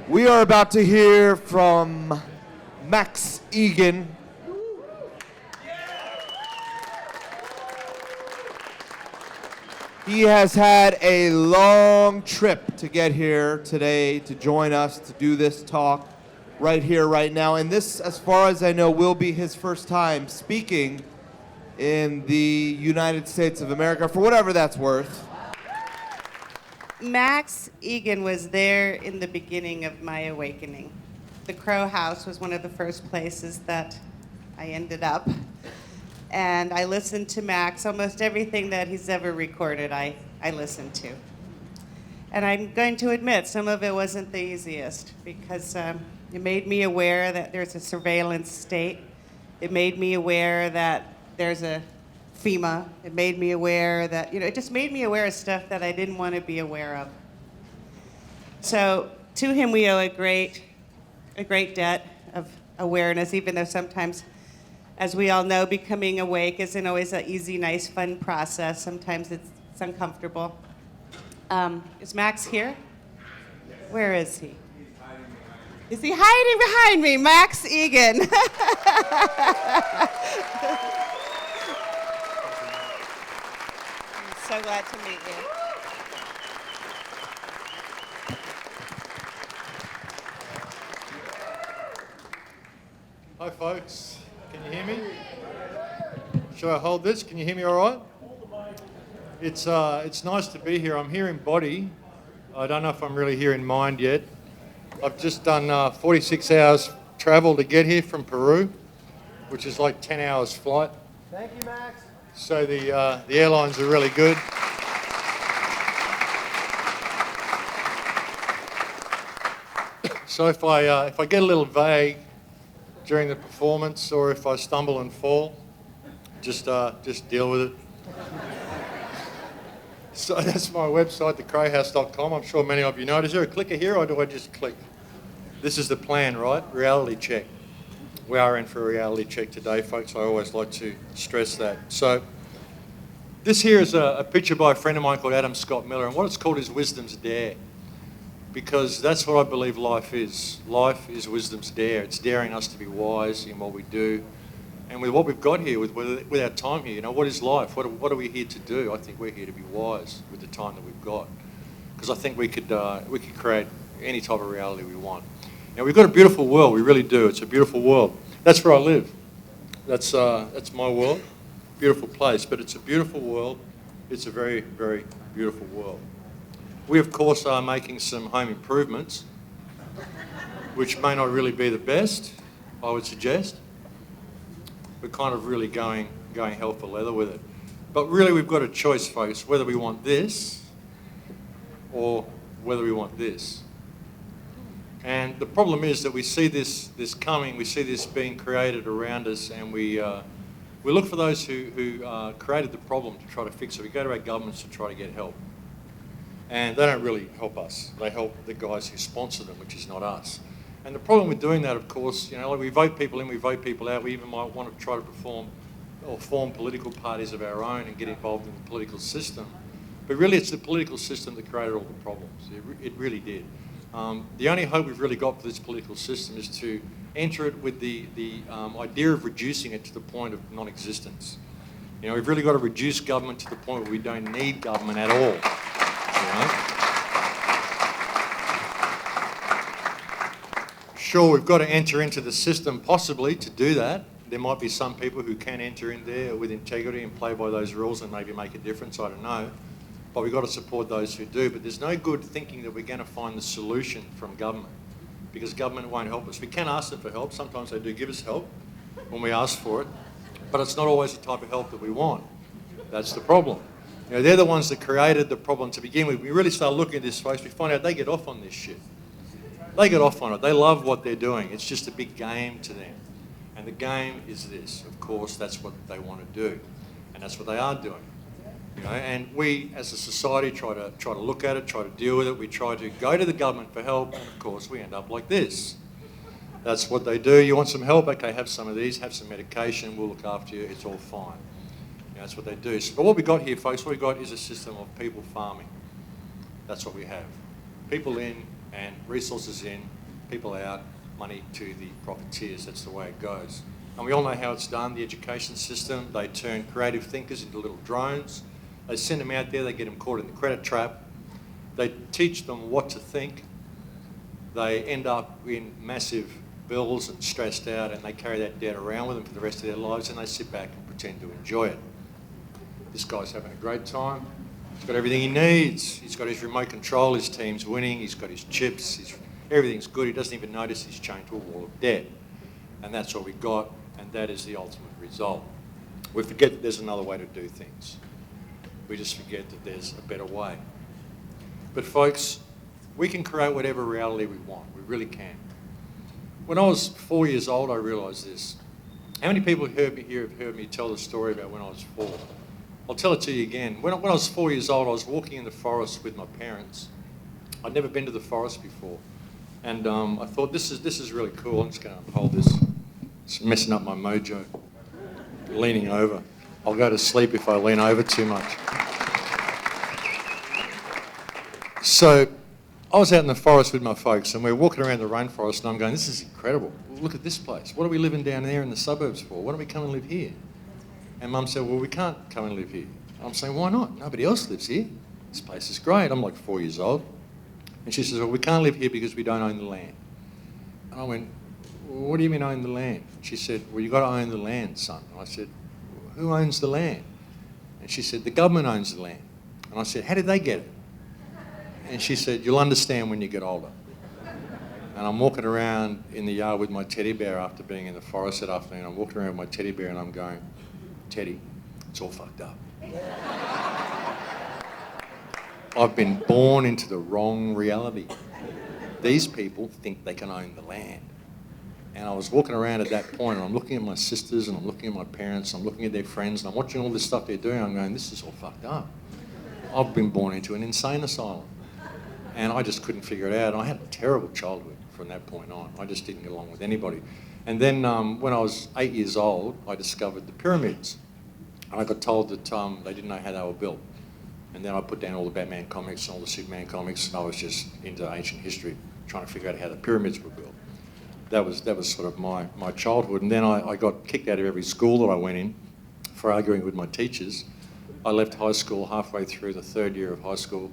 We are about to hear from Max Igan. He has had a long trip to get here today to join us to do this talk right here, right now. And this, as far as I know, will be his first time speaking in the United States of America, for whatever that's worth. Max Igan was there in the beginning of my awakening. The Crow House was one of the first places that I ended up. And I listened to Max. Almost everything that he's ever recorded, I listened to. And I'm going to admit, some of it wasn't the easiest because it made me aware that there's a surveillance state. It made me aware that there's a FEMA. It made me aware that, it just made me aware of stuff that I didn't want to be aware of. So to him, we owe a great debt of awareness, even though sometimes, as we all know, becoming awake isn't always an easy, nice, fun process. Sometimes it's uncomfortable. Is Max here? Where is he? Is he hiding behind me? Max Igan. So glad to meet you. Hi folks, can you hear me? Should I hold this? Can you hear me all right? It's nice to be here. I'm here in body. I don't know if I'm really here in mind yet. I've just done 46 hours travel to get here from Peru, which is like 10 hours flight. Thank you, Max. So the airlines are really good. So if I get a little vague during the performance, or if I stumble and fall, just deal with it. So that's my website, thecrowhouse.com. I'm sure many of you know. Is there a clicker here, or do I just click? This is the plan, right? Reality check. We are in for a reality check today, folks. I always like to stress that. So this here is a picture by a friend of mine called Adam Scott Miller, and what it's called is Wisdom's Dare, because that's what I believe life is. Life is wisdom's dare. It's daring us to be wise in what we do. And with what we've got here, with our time here, what is life? What are we here to do? I think we're here to be wise with the time that we've got, because I think we could create any type of reality we want. Now, we've got a beautiful world. We really do. It's a beautiful world. That's where I live. That's my world. Beautiful place, but it's a beautiful world. It's a very, very beautiful world. We, of course, are making some home improvements, which may not really be the best, I would suggest. We're kind of really going hell for leather with it. But really, we've got a choice, folks, whether we want this or whether we want this. And the problem is that we see this coming, we see this being created around us, and we look for those who created the problem to try to fix it. We go to our governments to try to get help. And they don't really help us. They help the guys who sponsor them, which is not us. And the problem with doing that, of course, like we vote people in, we vote people out. We even might want to try to form political parties of our own and get involved in the political system. But really, it's the political system that created all the problems. It really did. The only hope we've really got for this political system is to enter it with the idea of reducing it to the point of non-existence. We've really got to reduce government to the point where we don't need government at all. Sure, we've got to enter into the system possibly to do that. There might be some people who can enter in there with integrity and play by those rules and maybe make a difference, I don't know. But we've got to support those who do. But there's no good thinking that we're going to find the solution from government, because government won't help us. We can ask them for help. Sometimes they do give us help when we ask for it, but it's not always the type of help that we want. That's the problem. They're the ones that created the problem to begin with. We really start looking at this, folks, we find out they get off on this shit. They get off on it. They love what they're doing. It's just a big game to them. And the game is this. Of course, that's what they want to do. And that's what they are doing. And we, as a society, try to look at it, try to deal with it. We try to go to the government for help, and of course, we end up like this. That's what they do. You want some help? Okay, have some of these, have some medication, we'll look after you, it's all fine. That's what they do. But what we got here, folks, what we got is a system of people farming. That's what we have. People in and resources in people out, money to the profiteers. That's the way it goes. And we all know how it's done, the education system. They turn creative thinkers into little drones. They send them out there, they get them caught in the credit trap. They teach them what to think. They end up in massive bills and stressed out, and they carry that debt around with them for the rest of their lives, and they sit back and pretend to enjoy it. This guy's having a great time. He's got everything he needs. He's got his remote control, his team's winning, he's got his chips, everything's good. He doesn't even notice he's chained to a wall of debt. And that's what we got, and that is the ultimate result. We forget that there's another way to do things. We just forget that there's a better way. But folks, we can create whatever reality we want. We really can. When I was 4 years old, I realised this. How many people here have heard me tell the story about when I was 4? I'll tell it to you again. When I was 4 years old, I was walking in the forest with my parents. I'd never been to the forest before. And I thought, this is really cool. I'm just going to hold this. It's messing up my mojo. Leaning over. I'll go to sleep if I lean over too much. So I was out in the forest with my folks, and we were walking around the rainforest, and I'm going, this is incredible. Look at this place. What are we living down there in the suburbs for? Why don't we come and live here? And Mum said, well, we can't come and live here. I'm saying, why not? Nobody else lives here. This place is great. I'm like 4 years old. And she says, well, we can't live here because we don't own the land. And I went, well, what do you mean own the land? She said, well, you've got to own the land, son. And I said, who owns the land? And she said, the government owns the land. And I said, how did they get it? And she said, you'll understand when you get older. And I'm walking around in the yard with my teddy bear after being in the forest that afternoon. I'm walking around with my teddy bear and I'm going, Teddy, it's all fucked up. I've been born into the wrong reality. These people think they can own the land. And I was walking around at that point and I'm looking at my sisters and I'm looking at my parents, I'm looking at their friends and I'm watching all this stuff they're doing. I'm going, this is all fucked up. I've been born into an insane asylum. And I just couldn't figure it out. I had a terrible childhood from that point on. I just didn't get along with anybody. And then when I was 8 years old, I discovered the pyramids. And I got told that they didn't know how they were built. And then I put down all the Batman comics and all the Superman comics, and I was just into ancient history, trying to figure out how the pyramids were built. That was sort of my childhood. And then I got kicked out of every school that I went in for arguing with my teachers. I left high school halfway through the third year of high school,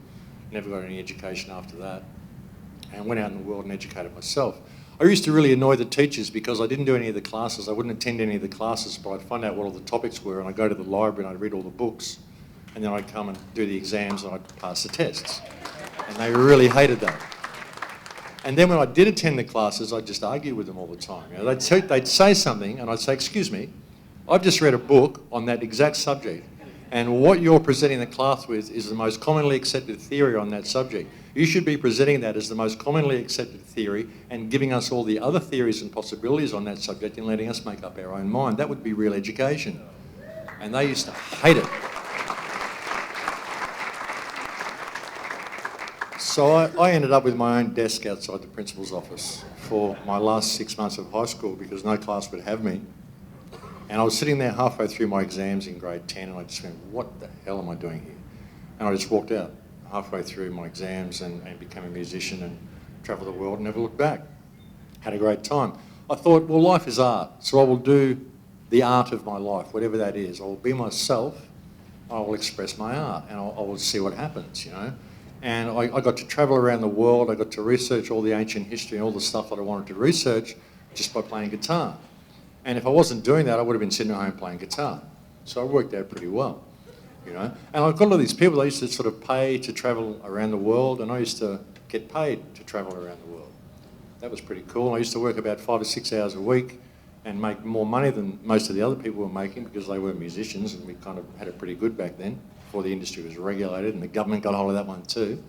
never got any education after that, and went out in the world and educated myself. I used to really annoy the teachers because I didn't do any of the classes. I wouldn't attend any of the classes, but I'd find out what all the topics were, and I'd go to the library and I'd read all the books, and then I'd come and do the exams and I'd pass the tests. And they really hated that. And then when I did attend the classes, I'd just argue with them all the time. You know, they'd say something, and I'd say, excuse me, I've just read a book on that exact subject, and what you're presenting the class with is the most commonly accepted theory on that subject. You should be presenting that as the most commonly accepted theory and giving us all the other theories and possibilities on that subject and letting us make up our own mind. That would be real education. And they used to hate it. So I ended up with my own desk outside the principal's office for my last 6 months of high school because no class would have me. And I was sitting there halfway through my exams in grade 10 and I just went, what the hell am I doing here? And I just walked out halfway through my exams and became a musician and travelled the world and never looked back. Had a great time. I thought, well, life is art, so I will do the art of my life, whatever that is. I will be myself, I will express my art, and I will see what happens, you know. And I got to travel around the world, I got to research all the ancient history and all the stuff that I wanted to research just by playing guitar. And if I wasn't doing that, I would have been sitting at home playing guitar. So I worked out pretty well, you know. And I've got all these people, they used to sort of pay to travel around the world, and I used to get paid to travel around the world. That was pretty cool. I used to work about 5 or 6 hours a week and make more money than most of the other people were making because they were musicians, and we kind of had it pretty good back then before the industry was regulated and the government got hold of that one too.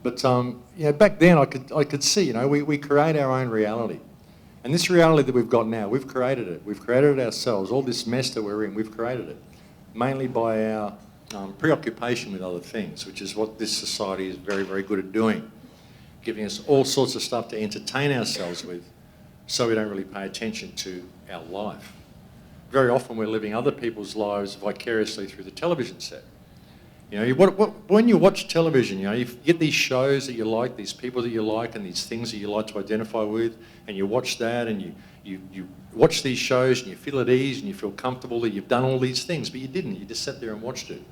But you know, back then I could see, you know, we create our own reality. And this reality that we've got now, we've created it. We've created it ourselves. All this mess that we're in, we've created it. Mainly by our preoccupation with other things, which is what this society is very, very good at doing. Giving us all sorts of stuff to entertain ourselves with, so we don't really pay attention to our life. Very often we're living other people's lives vicariously through the television set. You know, when you watch television, you know, you get these shows that you like, these people that you like, and these things that you like to identify with, and you watch that, and you watch these shows, and you feel at ease, and you feel comfortable that you've done all these things, but you didn't. You just sat there and watched it.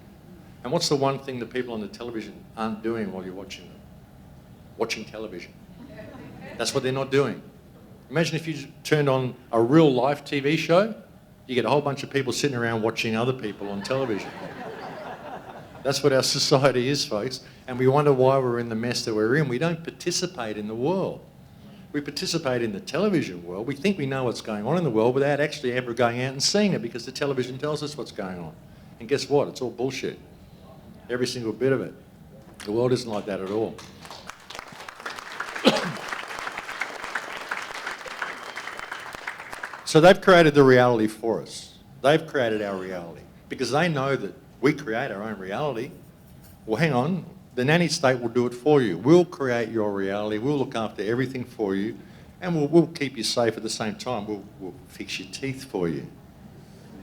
And what's the one thing that people on the television aren't doing while you're watching them? Watching television. That's what they're not doing. Imagine if you turned on a real life TV show, you get a whole bunch of people sitting around watching other people on television. That's what our society is, folks. And we wonder why we're in the mess that we're in. We don't participate in the world. We participate in the television world. We think we know what's going on in the world without actually ever going out and seeing it, because the television tells us what's going on. And guess what? It's all bullshit. Every single bit of it. The world isn't like that at all. So they've created the reality for us. They've created our reality because they know that we create our own reality. Well, hang on. The nanny state will do it for you. We'll create your reality. We'll look after everything for you, and we'll keep you safe at the same time. We'll fix your teeth for you.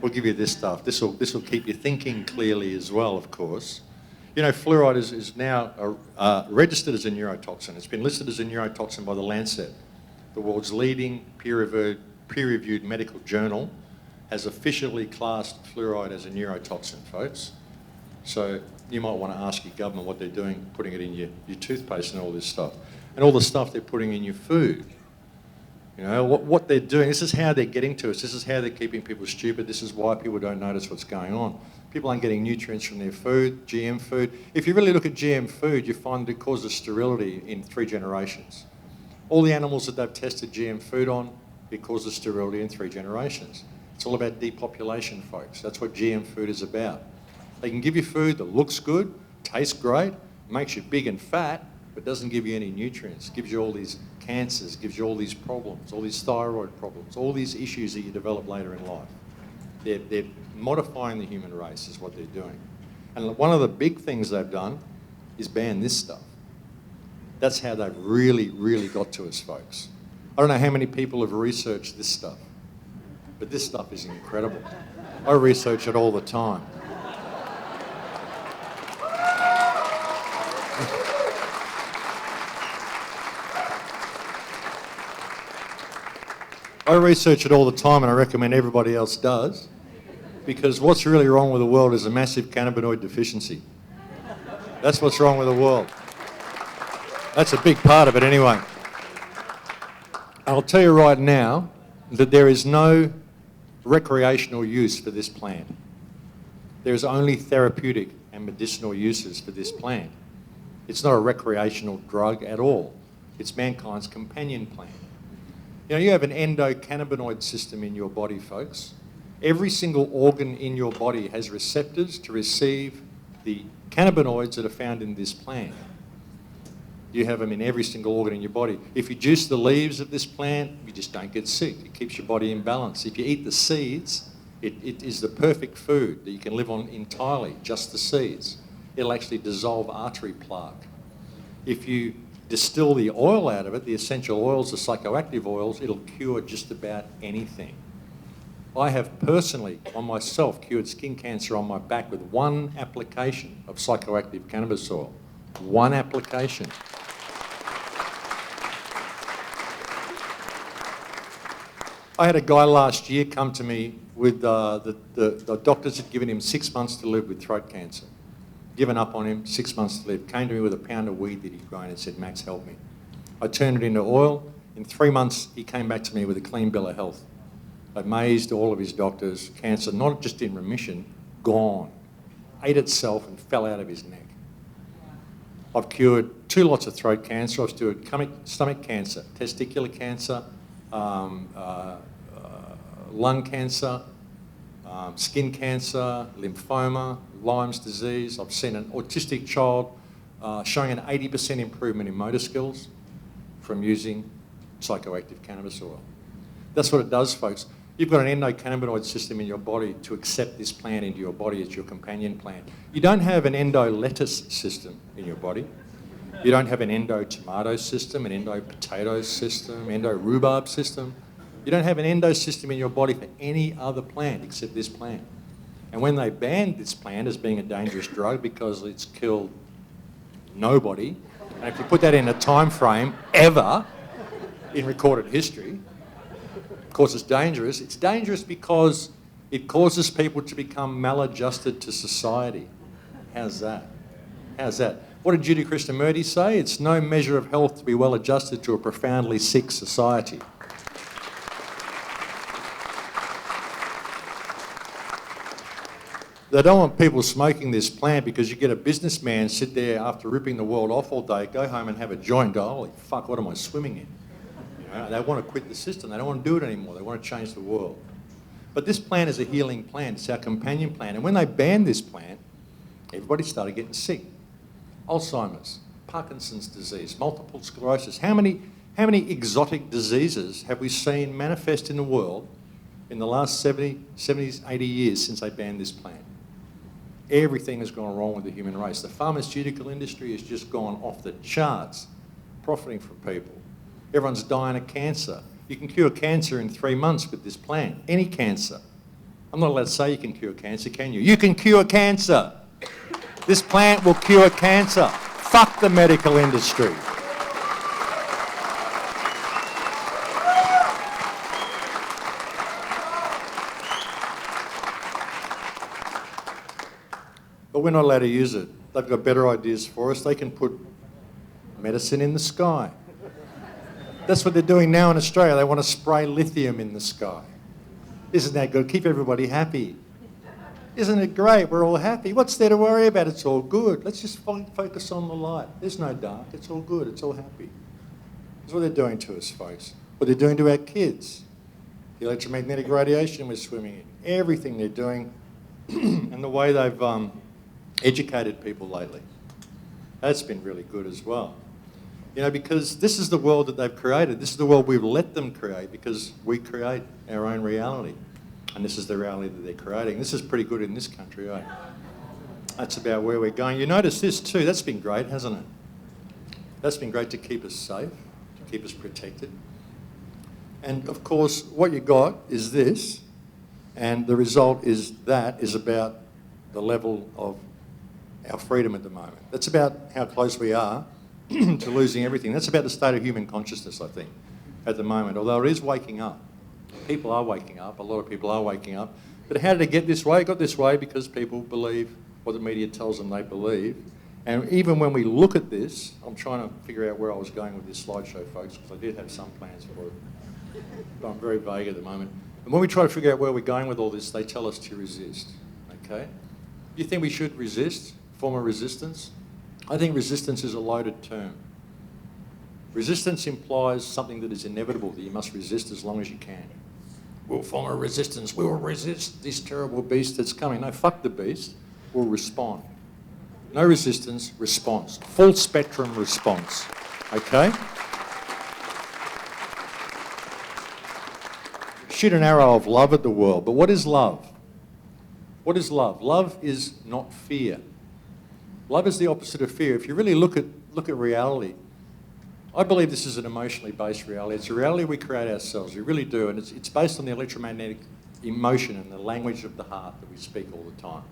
We'll give you this stuff. This will keep you thinking clearly as well, of course. You know, fluoride is now registered as a neurotoxin. It's been listed as a neurotoxin by the Lancet, the world's leading peer-reviewed medical journal, has officially classed fluoride as a neurotoxin, folks. So you might want to ask your government what they're doing, putting it in your toothpaste and all this stuff. And all the stuff they're putting in your food. You know, what they're doing, this is how they're getting to us. This is how they're keeping people stupid. This is why people don't notice what's going on. People aren't getting nutrients from their food, GM food. If you really look at GM food, you find it causes sterility in 3 generations. All the animals that they've tested GM food on, it causes sterility in 3 generations. It's all about depopulation, folks. That's what GM food is about. They can give you food that looks good, tastes great, makes you big and fat, but doesn't give you any nutrients. Gives you all these cancers, gives you all these problems, all these thyroid problems, all these issues that you develop later in life. They're modifying the human race is what they're doing. And one of the big things they've done is ban this stuff. That's how they've really, really got to us, folks. I don't know how many people have researched this stuff, but this stuff is incredible. I research it all the time. I research it all the time, and I recommend everybody else does, because what's really wrong with the world is a massive cannabinoid deficiency. That's what's wrong with the world. That's a big part of it anyway. I'll tell you right now that there is no recreational use for this plant. There is only therapeutic and medicinal uses for this plant. It's not a recreational drug at all. It's mankind's companion plant. You know, you have an endocannabinoid system in your body, folks. Every single organ in your body has receptors to receive the cannabinoids that are found in this plant. You have them in every single organ in your body. If you juice the leaves of this plant, you just don't get sick. It keeps your body in balance. If you eat the seeds, it is the perfect food that you can live on entirely, just the seeds. It'll actually dissolve artery plaque. If you distill the oil out of it, the essential oils, the psychoactive oils, it'll cure just about anything. I have personally, on myself, cured skin cancer on my back with 1 application of psychoactive cannabis oil. 1 application. I had a guy last year come to me with the doctors had given him 6 months to live with throat cancer. Given up on him, 6 months to live. Came to me with a pound of weed that he'd grown and said, "Max, help me." I turned it into oil. In 3 months, he came back to me with a clean bill of health. Amazed all of his doctors. Cancer, not just in remission, gone. Ate itself and fell out of his neck. I've cured 2 lots of throat cancer. I've cured stomach cancer, testicular cancer, lung cancer, skin cancer, lymphoma, Lyme's disease. I've seen an autistic child showing an 80% improvement in motor skills from using psychoactive cannabis oil. That's what it does, folks. You've got an endocannabinoid system in your body to accept this plant into your body as your companion plant. You don't have an endo-lettuce system in your body. You don't have an endo-tomato system, an endo-potato system, endo-rhubarb system. You don't have an endo system in your body for any other plant except this plant. And when they banned this plant as being a dangerous drug because it's killed nobody, and if you put that in a time frame ever in recorded history, of course it's dangerous. It's dangerous because it causes people to become maladjusted to society. How's that? How's that? What did Judy Krishnamurti say? It's no measure of health to be well adjusted to a profoundly sick society. They don't want people smoking this plant because you get a businessman sit there after ripping the world off all day, go home and have a joint, go, holy fuck, what am I swimming in? You know, they want to quit the system. They don't want to do it anymore. They want to change the world. But this plant is a healing plant. It's our companion plant. And when they banned this plant, everybody started getting sick. Alzheimer's, Parkinson's disease, multiple sclerosis. How many exotic diseases have we seen manifest in the world in the last 70, 80 years since they banned this plant? Everything has gone wrong with the human race. The pharmaceutical industry has just gone off the charts, profiting from people. Everyone's dying of cancer. You can cure cancer in 3 months with this plant, any cancer. I'm not allowed to say you can cure cancer, can you? You can cure cancer. This plant will cure cancer. Fuck the medical industry. But we're not allowed to use it. They've got better ideas for us. They can put medicine in the sky. That's what they're doing now in Australia. They want to spray lithium in the sky. Isn't that good? Keep everybody happy. Isn't it great? We're all happy. What's there to worry about? It's all good. Let's just focus on the light. There's no dark. It's all good. It's all happy. That's what they're doing to us, folks. What they're doing to our kids. The electromagnetic radiation we're swimming in. Everything they're doing and the way they've educated people lately. That's been really good as well. You know, because this is the world that they've created. This is the world we've let them create because we create our own reality. And this is the reality that they're creating. This is pretty good in this country, right? That's about where we're going. You notice this too. That's been great, hasn't it? That's been great to keep us safe, to keep us protected. And of course, what you got is this, and the result is that is about the level of our freedom at the moment. That's about how close we are to losing everything. That's about the state of human consciousness, I think, at the moment, although it is waking up. People are waking up, a lot of people are waking up. But how did it get this way? It got this way because people believe what the media tells them they believe. And even when we look at this, I'm trying to figure out where I was going with this slideshow, folks, because I did have some plans for it. But I'm very vague at the moment. And when we try to figure out where we're going with all this, they tell us to resist, okay? Do you think we should resist, form a resistance? I think resistance is a loaded term. Resistance implies something that is inevitable, that you must resist as long as you can. We'll form a resistance. We will resist this terrible beast that's coming. No, fuck the beast. We'll respond. No resistance, response. Full spectrum response. Okay? Shoot an arrow of love at the world. But what is love? What is love? Love is not fear. Love is the opposite of fear. If you really look at reality, I believe this is an emotionally based reality. It's a reality we create ourselves. We really do. And it's based on the electromagnetic emotion and the language of the heart that we speak all the time.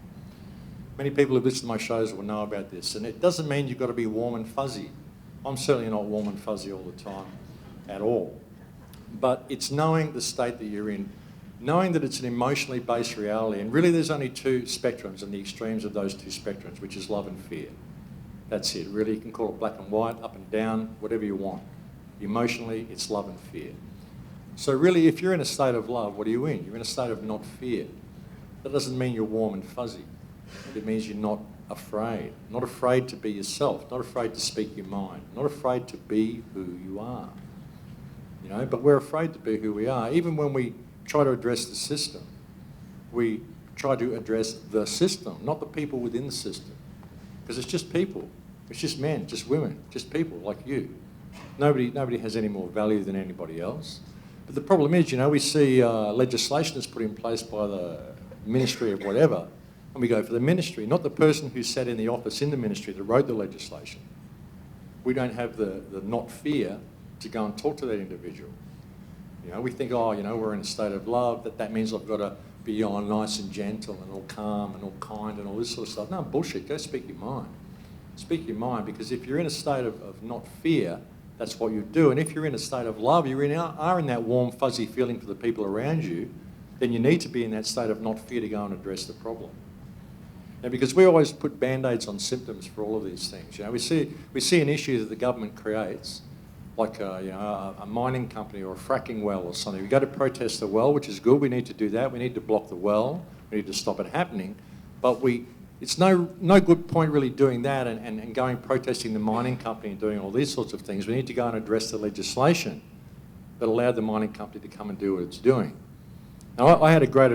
Many people who've listened to my shows will know about this. And it doesn't mean you've got to be warm and fuzzy. I'm certainly not warm and fuzzy all the time at all. But it's knowing the state that you're in, knowing that it's an emotionally based reality. And really there's only two spectrums and the extremes of those two spectrums, which is love and fear. That's it. Really, you can call it black and white, up and down, whatever you want. Emotionally, it's love and fear. So really, if you're in a state of love, what are you in? You're in a state of not fear. That doesn't mean you're warm and fuzzy. It means you're not afraid. Not afraid to be yourself. Not afraid to speak your mind. Not afraid to be who you are. You know, but we're afraid to be who we are. Even when we try to address the system, we try to address the system, not the people within the system. Because it's just people. It's just men, just women, just people like you. Nobody has any more value than anybody else. But the problem is, you know, we see legislation that's put in place by the ministry of whatever, and we go for the ministry, not the person who sat in the office in the ministry that wrote the legislation. We don't have the not fear to go and talk to that individual. You know, we think, oh, you know, we're in a state of love, that means I've got to be all nice and gentle and all calm and all kind and all this sort of stuff. No, bullshit. Go speak your mind. Speak your mind, because if you're in a state of not fear, that's what you do. And if you're in a state of love, you are in that warm, fuzzy feeling for the people around you, then you need to be in that state of not fear to go and address the problem. Now, because we always put band-aids on symptoms for all of these things. You know, we see an issue that the government creates, like a mining company or a fracking well or something. We go to protest the well, which is good. We need to do that. We need to block the well. We need to stop it happening. But it's no good point really doing that and going protesting the mining company and doing all these sorts of things. We need to go and address the legislation that allowed the mining company to come and do what it's doing. Now, I had a great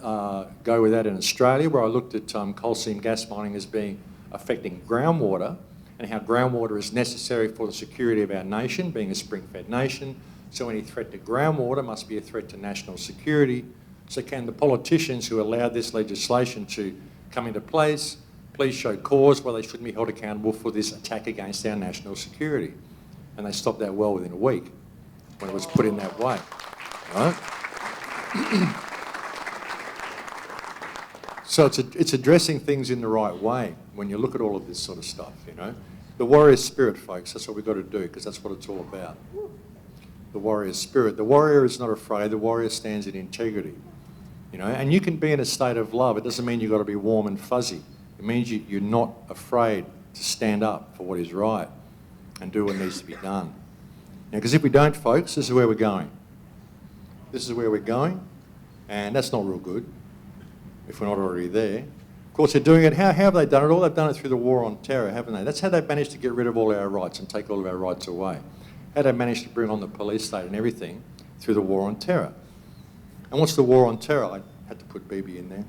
go with that in Australia, where I looked at coal seam gas mining as being affecting groundwater, and how groundwater is necessary for the security of our nation, being a spring-fed nation. So any threat to groundwater must be a threat to national security. So can the politicians who allowed this legislation to come into place please show cause why they shouldn't be held accountable for this attack against our national security? And they stopped that well within a week when it was put in that way, right? So it's addressing things in the right way when you look at all of this sort of stuff, you know. The warrior spirit, folks, that's what we've got to do, because that's what it's all about. The warrior spirit. The warrior is not afraid. The warrior stands in integrity, you know. And you can be in a state of love. It doesn't mean you've got to be warm and fuzzy. It means you're not afraid to stand up for what is right and do what needs to be done. Now, because if we don't, folks, this is where we're going. This is where we're going, and that's not real good if we're not already there. Of course, they're doing it. How have they done it all? They've done it through the war on terror, haven't they? That's how they've managed to get rid of all our rights and take all of our rights away. How they managed to bring on the police state and everything through the war on terror. And what's the war on terror? I had to put BB in there.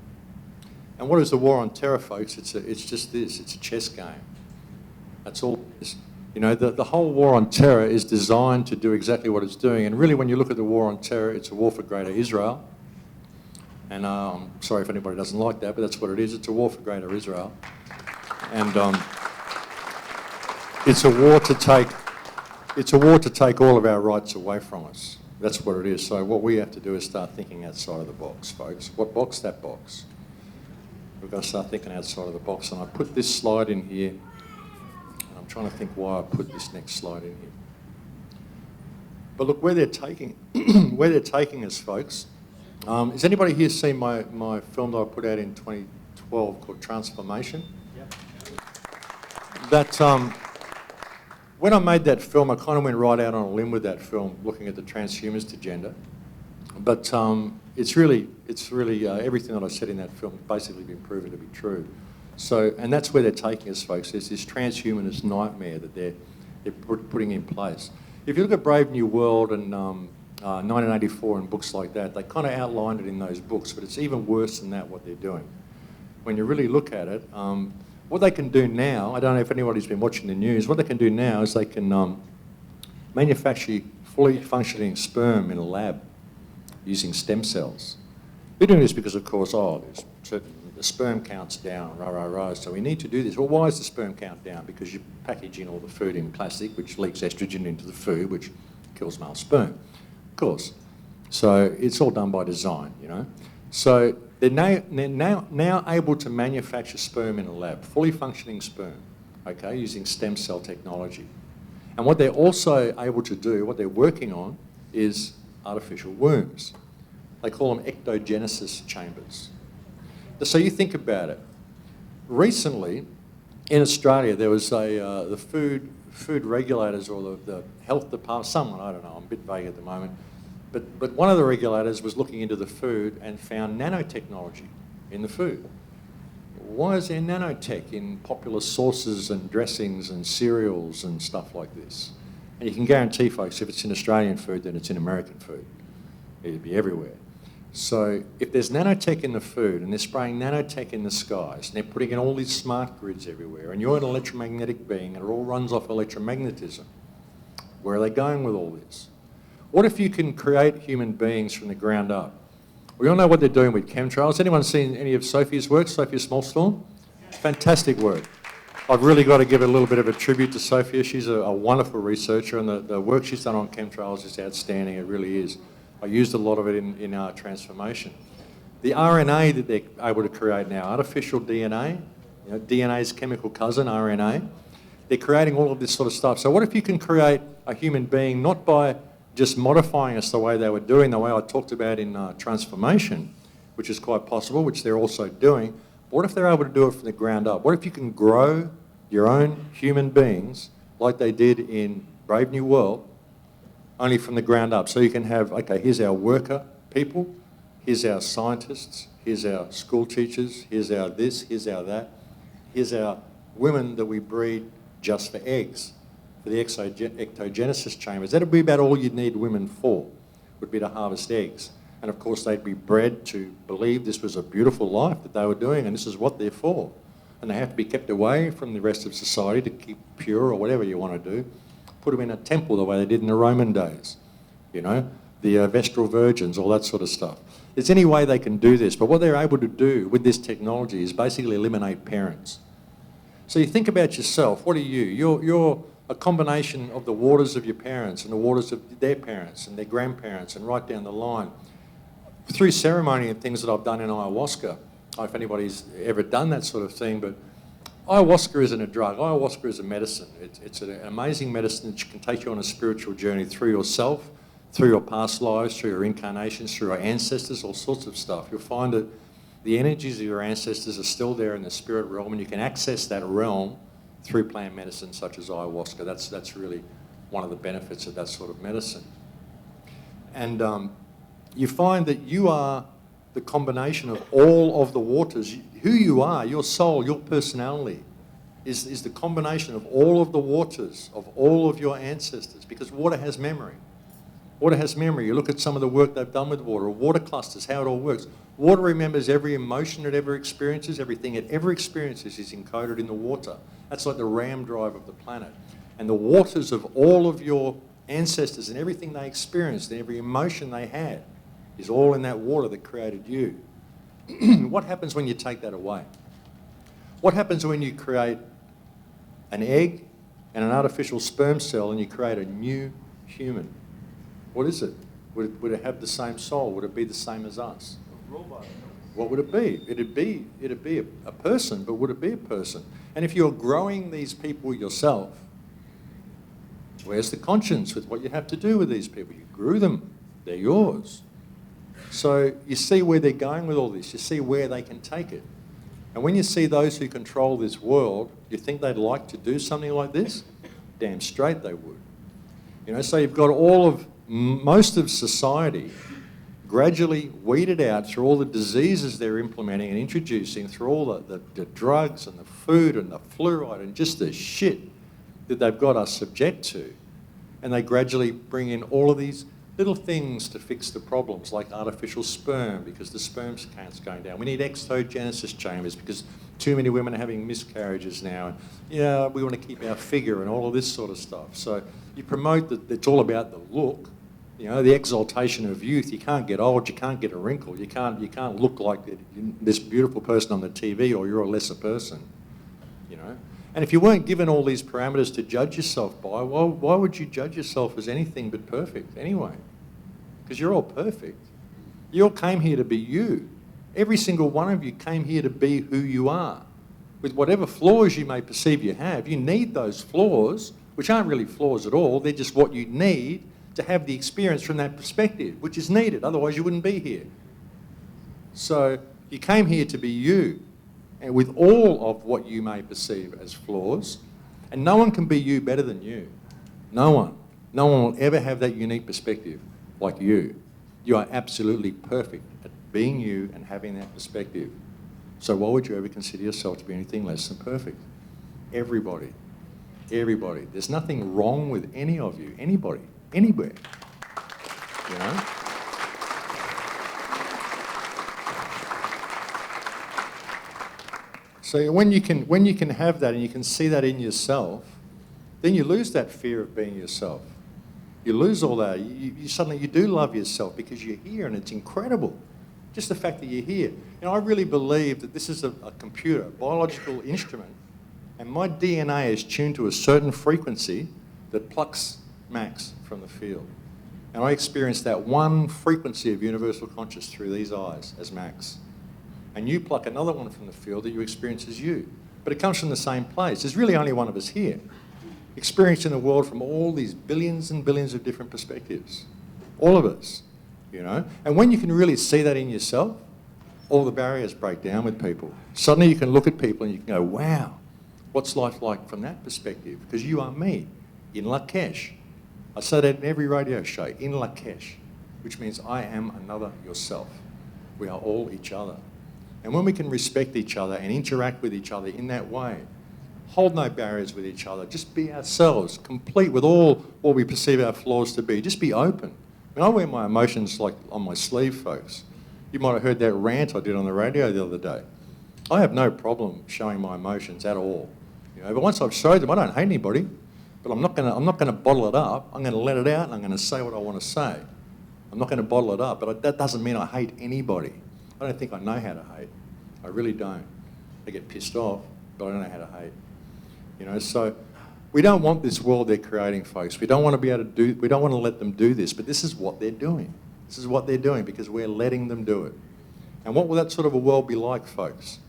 And what is the war on terror, folks? It's just this. It's a chess game. That's all it is. You know, the whole war on terror is designed to do exactly what it's doing. And really, when you look at the war on terror, it's a war for greater Israel. And I'm sorry if anybody doesn't like that, but that's what it is. It's a war for greater Israel. And it's a war to take all of our rights away from us. That's what it is. So what we have to do is start thinking outside of the box, folks. What box? That box. We've got to start thinking outside of the box. And I put this slide in here. Trying to think why I put this next slide in here. But look, where they're taking us, folks. Has anybody here seen my film that I put out in 2012 called Transformation? Yep. That when I made that film, I kind of went right out on a limb with that film, looking at the transhumanist agenda. But it's really everything that I said in that film has basically been proven to be true. So, and that's where they're taking us, folks. There's this transhumanist nightmare that they're putting in place. If you look at Brave New World and 1984 and books like that, they kind of outlined it in those books, but it's even worse than that, what they're doing. When you really look at it, what they can do now, I don't know if anybody's been watching the news, what they can do now is they can manufacture fully functioning sperm in a lab using stem cells. They're doing this because, of course, there's certain the sperm count's down, so we need to do this. Well, why is the sperm count down? Because you're packaging all the food in plastic, which leaks estrogen into the food, which kills male sperm, of course. So it's all done by design, you know. So they're now able to manufacture sperm in a lab, fully functioning sperm, okay, using stem cell technology. And what they're also able to do, what they're working on, is artificial wombs. They call them ectogenesis chambers. So you think about it. Recently, in Australia, there was the food regulators or the health department, someone, I don't know, I'm a bit vague at the moment, but one of the regulators was looking into the food and found nanotechnology in the food. Why is there nanotech in popular sauces and dressings and cereals and stuff like this? And you can guarantee, folks, if it's in Australian food, then it's in American food. It'd be everywhere. So if there's nanotech in the food and they're spraying nanotech in the skies and they're putting in all these smart grids everywhere and you're an electromagnetic being and it all runs off electromagnetism, where are they going with all this? What if you can create human beings from the ground up? We all know what they're doing with chemtrails. Anyone seen any of Sophie's work, Sophia Smallstorm? Fantastic work. I've really got to give a little bit of a tribute to Sophia. She's a wonderful researcher and the work she's done on chemtrails is outstanding, it really is. I used a lot of it in our transformation. The RNA that they're able to create now, artificial DNA, DNA's chemical cousin, RNA, they're creating all of this sort of stuff. So what if you can create a human being not by just modifying us the way they were doing, the way I talked about in transformation, which is quite possible, which they're also doing. But what if they're able to do it from the ground up? What if you can grow your own human beings like they did in Brave New World, only from the ground up? So you can have, okay, here's our worker people, here's our scientists, here's our school teachers, here's our this, here's our that, here's our women that we breed just for eggs, for the ectogenesis chambers. That'd be about all you'd need women for, would be to harvest eggs. And of course they'd be bred to believe this was a beautiful life that they were doing and this is what they're for. And they have to be kept away from the rest of society to keep pure or whatever you want to do. Put them in a temple the way they did in the Roman days, the Vestal Virgins, all that sort of stuff. There's any way they can do this, but what they're able to do with this technology is basically eliminate parents. So you think about yourself, what are you? You're a combination of the waters of your parents and the waters of their parents and their grandparents and right down the line. Through ceremony and things that I've done in ayahuasca, I don't know if anybody's ever done that sort of thing, but ayahuasca isn't a drug. Ayahuasca is a medicine. It's an amazing medicine that can take you on a spiritual journey through yourself, through your past lives, through your incarnations, through your ancestors, all sorts of stuff. You'll find that the energies of your ancestors are still there in the spirit realm, and you can access that realm through plant medicine such as ayahuasca. That's really one of the benefits of that sort of medicine. And you find that you are the combination of all of the waters. Who you are, your soul, your personality, is the combination of all of the waters of all of your ancestors, because water has memory. Water has memory. You look at some of the work they've done with water clusters, how it all works. Water remembers every emotion it ever experiences. Everything it ever experiences is encoded in the water. That's like the RAM drive of the planet. And the waters of all of your ancestors and everything they experienced and every emotion they had is all in that water that created you. What happens when you take that away? What happens when you create an egg and an artificial sperm cell and you create a new human? What is it? Would it have the same soul? Would it be the same as us? A robot. What would it be? It'd be a person, but would it be a person? And if you're growing these people yourself, where's the conscience with what you have to do with these people? You grew them. They're yours. So you see where they're going with all this. You see where they can take it. And when you see those who control this world, you think they'd like to do something like this? Damn straight they would. So you've got most of society gradually weeded out through all the diseases they're implementing and introducing, through all the drugs and the food and the fluoride and just the shit that they've got us subject to. And they gradually bring in all of these little things to fix the problems, like artificial sperm, because the sperm count's going down. We need ectogenesis chambers because too many women are having miscarriages now. And, we want to keep our figure and all of this sort of stuff. So you promote that it's all about the look, the exaltation of youth. You can't get old, you can't get a wrinkle, you can't look like this beautiful person on the TV or you're a lesser person, And if you weren't given all these parameters to judge yourself by, why would you judge yourself as anything but perfect anyway? Because you're all perfect. You all came here to be you. Every single one of you came here to be who you are. With whatever flaws you may perceive you have, you need those flaws, which aren't really flaws at all. They're just what you need to have the experience from that perspective, which is needed. Otherwise, you wouldn't be here. So you came here to be you, and with all of what you may perceive as flaws, and no one can be you better than you. No one. No one will ever have that unique perspective like you. You are absolutely perfect at being you and having that perspective. So why would you ever consider yourself to be anything less than perfect? Everybody. Everybody. There's nothing wrong with any of you. Anybody. Anywhere. So when you can have that and you can see that in yourself, then you lose that fear of being yourself. You lose all that. You suddenly do love yourself because you're here, and it's incredible. Just the fact that you're here. I really believe that this is a computer, a biological instrument, and my DNA is tuned to a certain frequency that plucks Max from the field. And I experience that one frequency of universal conscious through these eyes as Max. And you pluck another one from the field that you experience as you. But it comes from the same place. There's really only one of us here, experiencing the world from all these billions and billions of different perspectives. All of us, you know. And when you can really see that in yourself, all the barriers break down with people. Suddenly you can look at people and you can go, wow, what's life like from that perspective? Because you are me, in Lakesh. I say that in every radio show, in Lakesh, which means I am another yourself. We are all each other. And when we can respect each other and interact with each other in that way, hold no barriers with each other, just be ourselves, complete with all what we perceive our flaws to be, just be open. I mean, I wear my emotions like on my sleeve, folks. You might have heard that rant I did on the radio the other day. I have no problem showing my emotions at all. You know, but once I've showed them, I don't hate anybody, but I'm not gonna bottle it up. I'm gonna let it out and I'm gonna say what I want to say. I'm not gonna bottle it up, but that doesn't mean I hate anybody. I don't think I know how to hate. I really don't. I get pissed off, but I don't know how to hate. You know, so we don't want this world they're creating, folks. We don't want to be able to do, we don't want to let them do this, but this is what they're doing. This is what they're doing because we're letting them do it. And what will that sort of a world be like, folks?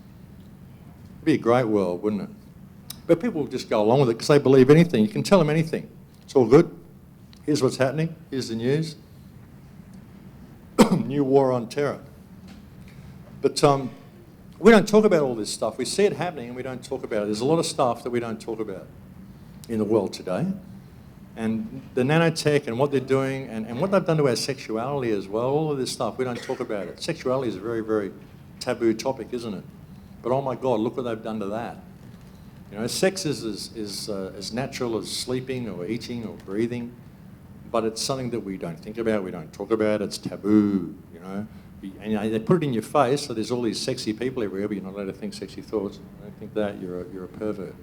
It'd be a great world, wouldn't it? But people will just go along with it because they believe anything. You can tell them anything. It's all good. Here's what's happening. Here's the news. New war on terror. But we don't talk about all this stuff. We see it happening and we don't talk about it. There's a lot of stuff that we don't talk about in the world today. And the nanotech and what they're doing and what they've done to our sexuality as well, all of this stuff, we don't talk about it. Sexuality is a very, very taboo topic, isn't it? But oh my God, look what they've done to that. You know, sex is as natural as sleeping or eating or breathing, but it's something that we don't think about, we don't talk about, it's taboo, you know. And you know, they put it in your face, so there's all these sexy people everywhere, but you're not allowed to think sexy thoughts. Don't think that, you're a pervert.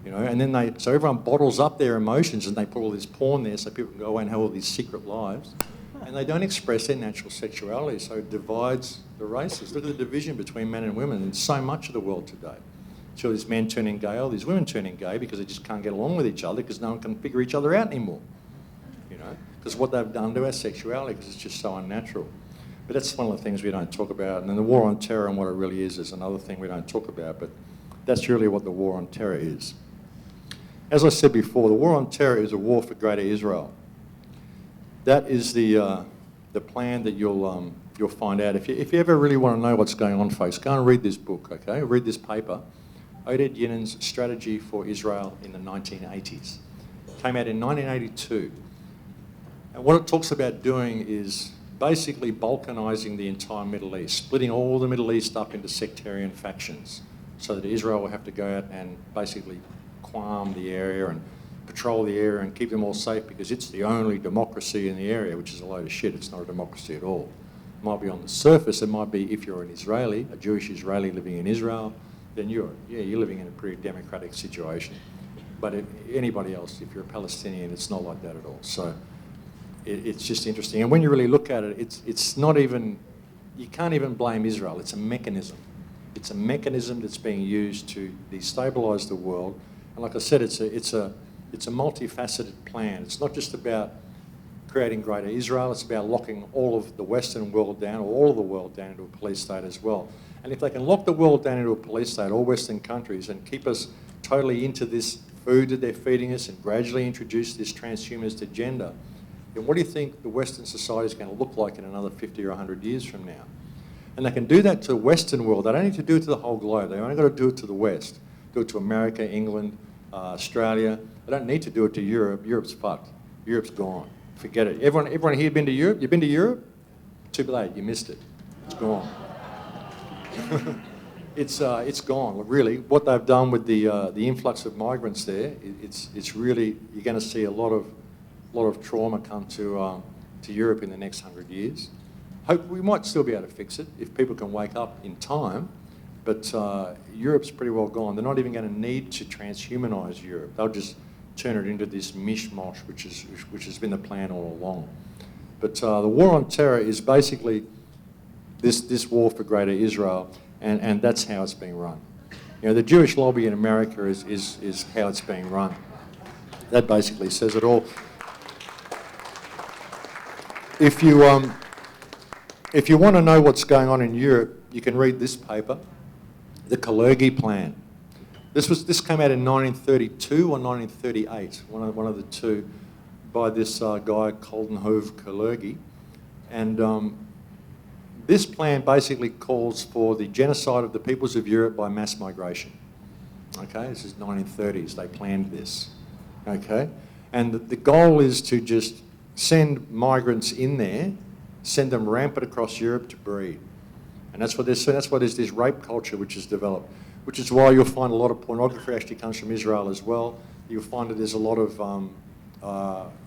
You know, and then so everyone bottles up their emotions and they put all this porn there so people can go away and have all these secret lives. And they don't express their natural sexuality, so it divides the races. Look at the division between men and women in so much of the world today. So these men turning gay, all these women turning gay because they just can't get along with each other because no one can figure each other out anymore. You know, because what they've done to our sexuality because it's just so unnatural. But that's one of the things we don't talk about. And then the war on terror and what it really is another thing we don't talk about. But that's really what the war on terror is. As I said before, the war on terror is a war for Greater Israel. That is the plan that you'll find out. If you ever really want to know what's going on, folks, go and read this book, okay? Read this paper, Oded Yinan's Strategy for Israel in the 1980s. It came out in 1982. And what it talks about doing is basically balkanizing the entire Middle East, splitting all the Middle East up into sectarian factions so that Israel will have to go out and basically calm the area and patrol the area and keep them all safe because it's the only democracy in the area, which is a load of shit. It's not a democracy at all. It might be on the surface. It might be if you're an Israeli, a Jewish Israeli living in Israel, then you're living in a pretty democratic situation. But anybody else, if you're a Palestinian, it's not like that at all. So it's just interesting. And when you really look at it, it's not even, you can't even blame Israel. It's a mechanism. It's a mechanism that's being used to destabilise the world. And like I said, it's a multifaceted plan. It's not just about creating Greater Israel. It's about locking all of the Western world down, or all of the world down into a police state as well. And if they can lock the world down into a police state, all Western countries, and keep us totally into this food that they're feeding us and gradually introduce this transhumanist agenda, then what do you think the Western society is going to look like in another 50 or 100 years from now? And they can do that to the Western world. They don't need to do it to the whole globe. They've only got to do it to the West. Do it to America, England, Australia. They don't need to do it to Europe. Europe's fucked. Europe's gone. Forget it. Everyone here been to Europe? You've been to Europe? Too late. You missed it. It's gone. It's gone. Really, what they've done with the influx of migrants there, it's really, you're going to see a lot of trauma come to Europe in the next 100 years. Hope we might still be able to fix it if people can wake up in time. But Europe's pretty well gone. They're not even going to need to transhumanise Europe. They'll just turn it into this mishmash, which has been the plan all along. But the war on terror is basically this war for Greater Israel, and that's how it's being run. You know, the Jewish lobby in America is how it's being run. That basically says it all. if you want to know what's going on in Europe, you can read this paper, the Kalergi Plan. This came out in 1932 or 1938, one of the two, by this guy Koldenhove Kalergi, and this plan basically calls for the genocide of the peoples of Europe by mass migration. Okay, this is 1930s. They planned this. Okay, and the goal is to just send migrants in there, send them rampant across Europe to breed. And that's what there's this rape culture which has developed, which is why you'll find a lot of pornography actually comes from Israel as well. You'll find that there's a lot of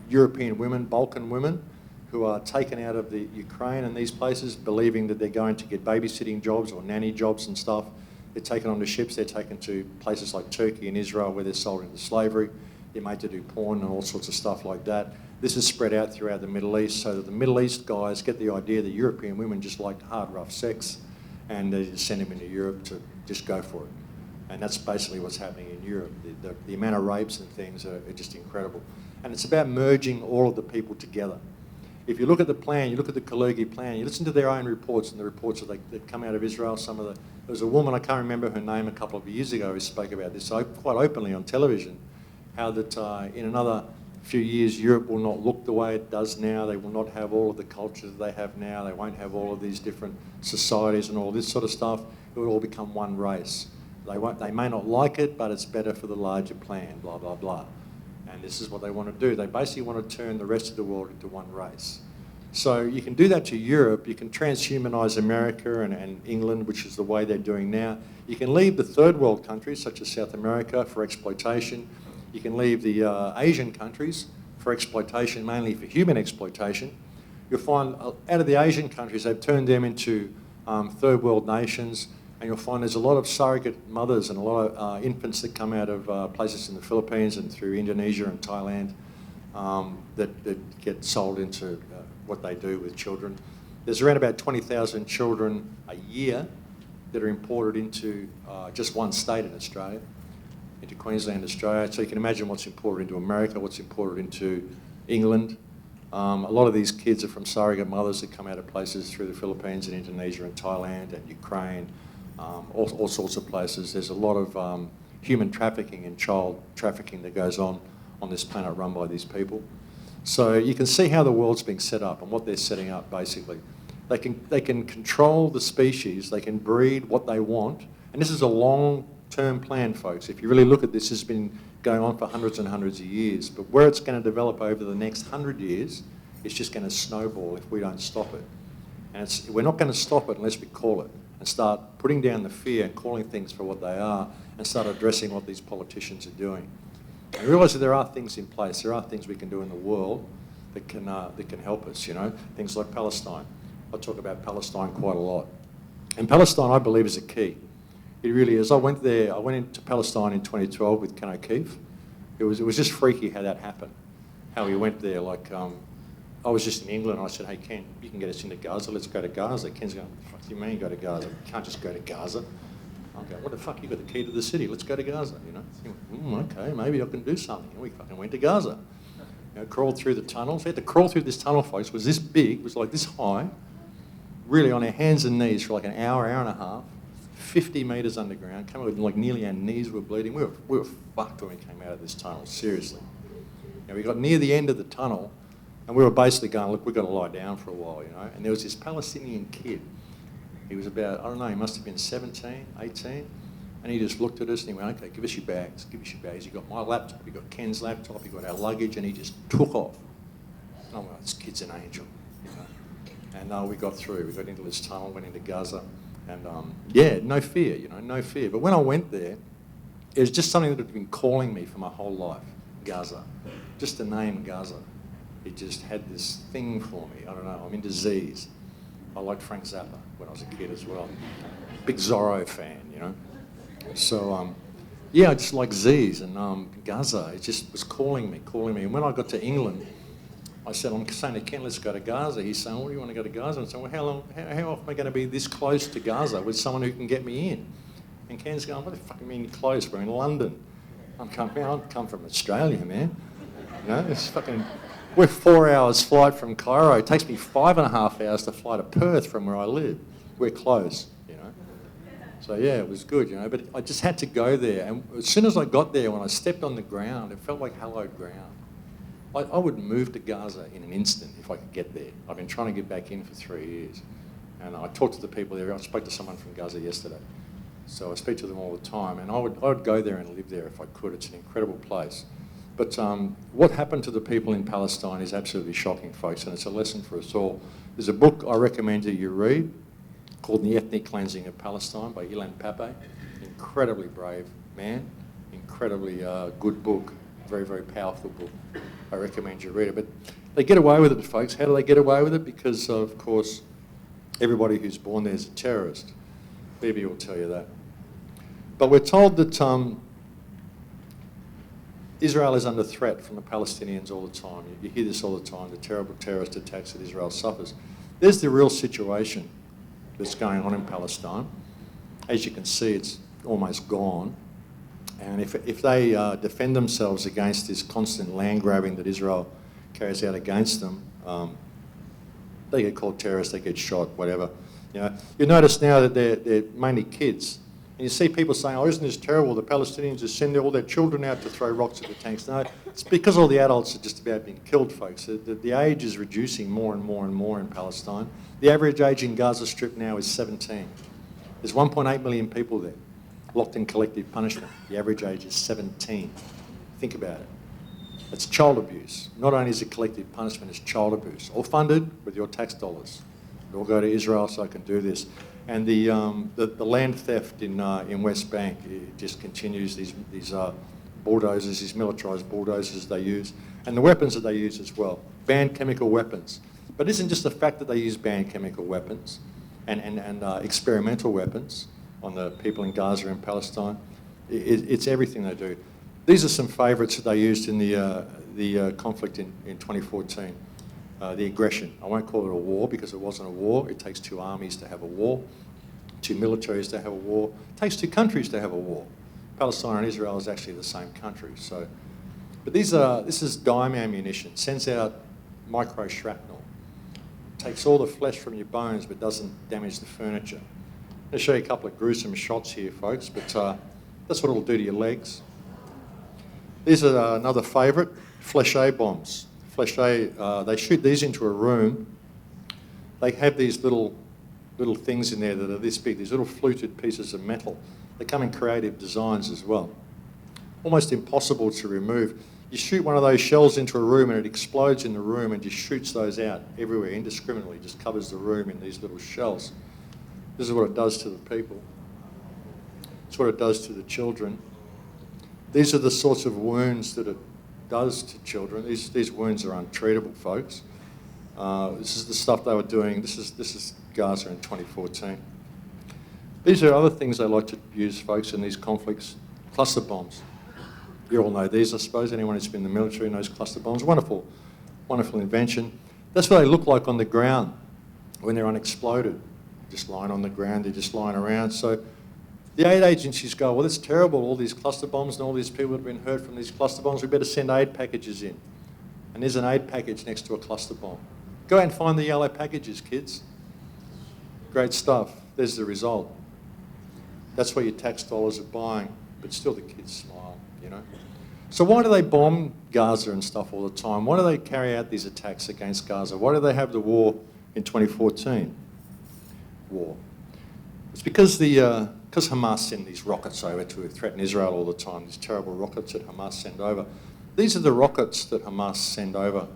European women, Balkan women, who are taken out of the Ukraine and these places, believing that they're going to get babysitting jobs or nanny jobs and stuff. They're taken onto ships, they're taken to places like Turkey and Israel where they're sold into slavery. They're made to do porn and all sorts of stuff like that. This is spread out throughout the Middle East so that the Middle East guys get the idea that European women just like hard, rough sex, and they just send them into Europe to just go for it. And that's basically what's happening in Europe. The amount of rapes and things are just incredible. And it's about merging all of the people together. If you look at the plan, you look at the Kalergi plan, you listen to their own reports and the reports that come out of Israel. There was a woman, I can't remember her name, a couple of years ago who spoke about this quite openly on television, how that in another few years Europe will not look the way it does now. They will not have all of the cultures they have now. They won't have all of these different societies and all this sort of stuff. It will all become one race. They may not like it, but it's better for the larger plan, blah, blah, blah. And this is what they want to do. They basically want to turn the rest of the world into one race. So you can do that to Europe. You can transhumanize America and England, which is the way they're doing now. You can leave the third world countries, such as South America, for exploitation. You can leave the Asian countries for exploitation, mainly for human exploitation. You'll find out of the Asian countries, they've turned them into third world nations. And you'll find there's a lot of surrogate mothers and a lot of infants that come out of places in the Philippines and through Indonesia and Thailand that get sold into what they do with children. There's around about 20,000 children a year that are imported into just one state in Australia, into Queensland, Australia. So you can imagine what's imported into America, what's imported into England. A lot of these kids are from surrogate mothers that come out of places through the Philippines and Indonesia and Thailand and Ukraine. All sorts of places. There's a lot of human trafficking and child trafficking that goes on this planet run by these people. So you can see how the world's being set up and what they're setting up basically. They can control the species, they can breed what they want, and this is a long-term plan, folks. If you really look at this, it's been going on for hundreds and hundreds of years, but where it's going to develop over the next 100 years, it's just going to snowball if we don't stop it. And we're not going to stop it unless we call it, and start putting down the fear and calling things for what they are and start addressing what these politicians are doing. And realise that there are things in place, there are things we can do in the world that can help us, you know, things like Palestine. I talk about Palestine quite a lot. And Palestine, I believe, is a key. It really is. I went into Palestine in 2012 with Ken O'Keefe. It was just freaky how that happened, how we went there. Like, I was just in England and I said, hey, Ken, you can get us into Gaza, let's go to Gaza. Ken's going, what the fuck do you mean go to Gaza? You can't just go to Gaza. I'm going, what the fuck, you got the key to the city, let's go to Gaza, you know. Okay, maybe I can do something. And we fucking went to Gaza. You know, crawled through the tunnels. We had to crawl through this tunnel, folks. It was this big, it was like this high, really on our hands and knees for like an hour, hour and a half, 50 metres underground, came with like nearly our knees were bleeding. We were fucked when we came out of this tunnel, seriously. You know, we got near the end of the tunnel, and we were basically going, look, we've got to lie down for a while, you know. And there was this Palestinian kid. He was about, I don't know, he must have been 17, 18. And he just looked at us and he went, okay, give us your bags, give us your bags. He got my laptop, he got Ken's laptop, he got our luggage, and he just took off. And I'm like, this kid's an angel, you know. And we got through, we got into this tunnel, went into Gaza. And yeah, no fear, you know, no fear. But when I went there, it was just something that had been calling me for my whole life, Gaza. Just the name Gaza. It just had this thing for me. I don't know, I'm into Z's. I liked Frank Zappa when I was a kid as well. Big Zorro fan, you know. So, yeah, I just like Z's and Gaza. It just was calling me. And when I got to England, I said, I'm saying to Ken, let's go to Gaza. He's saying, well, do you want to go to Gaza? And I said, well, how often am I going to be this close to Gaza with someone who can get me in? And Ken's going, what the fuck do you mean close? We're in London. I've come from Australia, man. You know, it's fucking We're 4 hours flight from Cairo. It takes me 5.5 hours to fly to Perth from where I live. We're close, you know. So yeah, it was good, you know, but I just had to go there. And as soon as I got there, when I stepped on the ground, it felt like hallowed ground. I would move to Gaza in an instant if I could get there. I've been trying to get back in for 3 years. And I talked to the people there. I spoke to someone from Gaza yesterday. So I speak to them all the time. And I would go there and live there if I could. It's an incredible place. But what happened to the people in Palestine is absolutely shocking, folks, and it's a lesson for us all. There's a book I recommend that you read called The Ethnic Cleansing of Palestine by Ilan Pappé. Incredibly brave man, incredibly good book, very, very powerful book. I recommend you read it. But they get away with it, folks. How do they get away with it? Because, of course, everybody who's born there is a terrorist. Bibi will tell you that. But we're told that Israel is under threat from the Palestinians all the time. You hear this all the time, the terrible terrorist attacks that Israel suffers. There's the real situation that's going on in Palestine. As you can see, it's almost gone. And if they defend themselves against this constant land grabbing that Israel carries out against them, they get called terrorists, they get shot, whatever. You know, you notice now that they're mainly kids. And you see people saying, oh, isn't this terrible? The Palestinians just send all their children out to throw rocks at the tanks. No, it's because all the adults are just about being killed, folks. The age is reducing more and more and more in Palestine. The average age in Gaza Strip now is 17. There's 1.8 million people there, locked in collective punishment. The average age is 17. Think about it. It's child abuse. Not only is it collective punishment, it's child abuse. All funded with your tax dollars. It all go to Israel so I can do this. And the land theft in West Bank, it just continues. These bulldozers, these militarised bulldozers they use, and the weapons that they use as well, banned chemical weapons. But it isn't just the fact that they use banned chemical weapons and experimental weapons on the people in Gaza and Palestine. It's everything they do. These are some favourites that they used in the conflict in 2014. The aggression. I won't call it a war because it wasn't a war. It takes two armies to have a war, two militaries to have a war. It takes two countries to have a war. Palestine and Israel is actually the same country. So, but this is dime ammunition. Sends out micro shrapnel. Takes all the flesh from your bones but doesn't damage the furniture. I'm going to show you a couple of gruesome shots here, folks, but that's what it'll do to your legs. These are another favourite, flèche bombs. Flèche, they shoot these into a room. They have these little things in there that are this big, these little fluted pieces of metal. They come in creative designs as well. Almost impossible to remove. You shoot one of those shells into a room and it explodes in the room and just shoots those out everywhere indiscriminately, just covers the room in these little shells. This is what it does to the people. It's what it does to the children. These are the sorts of wounds that it does to children. These wounds are untreatable, folks. This is the stuff they were doing. This is Gaza in 2014. These are other things they like to use, folks, in these conflicts. Cluster bombs. You all know these, I suppose. Anyone who's been in the military knows cluster bombs. Wonderful, wonderful invention. That's what they look like on the ground when they're unexploded. Just lying on the ground, they're just lying around. So the aid agencies go, well, it's terrible, all these cluster bombs and all these people have been hurt from these cluster bombs. We better send aid packages in. And there's an aid package next to a cluster bomb. Go out and find the yellow packages, kids. Great stuff. There's the result. That's what your tax dollars are buying, but still the kids smile, you know. So why do they bomb Gaza and stuff all the time? Why do they carry out these attacks against Gaza? Why do they have the war in 2014? War. It's because because Hamas send these rockets over to threaten Israel all the time, these terrible rockets that Hamas send over. These are the rockets that Hamas send over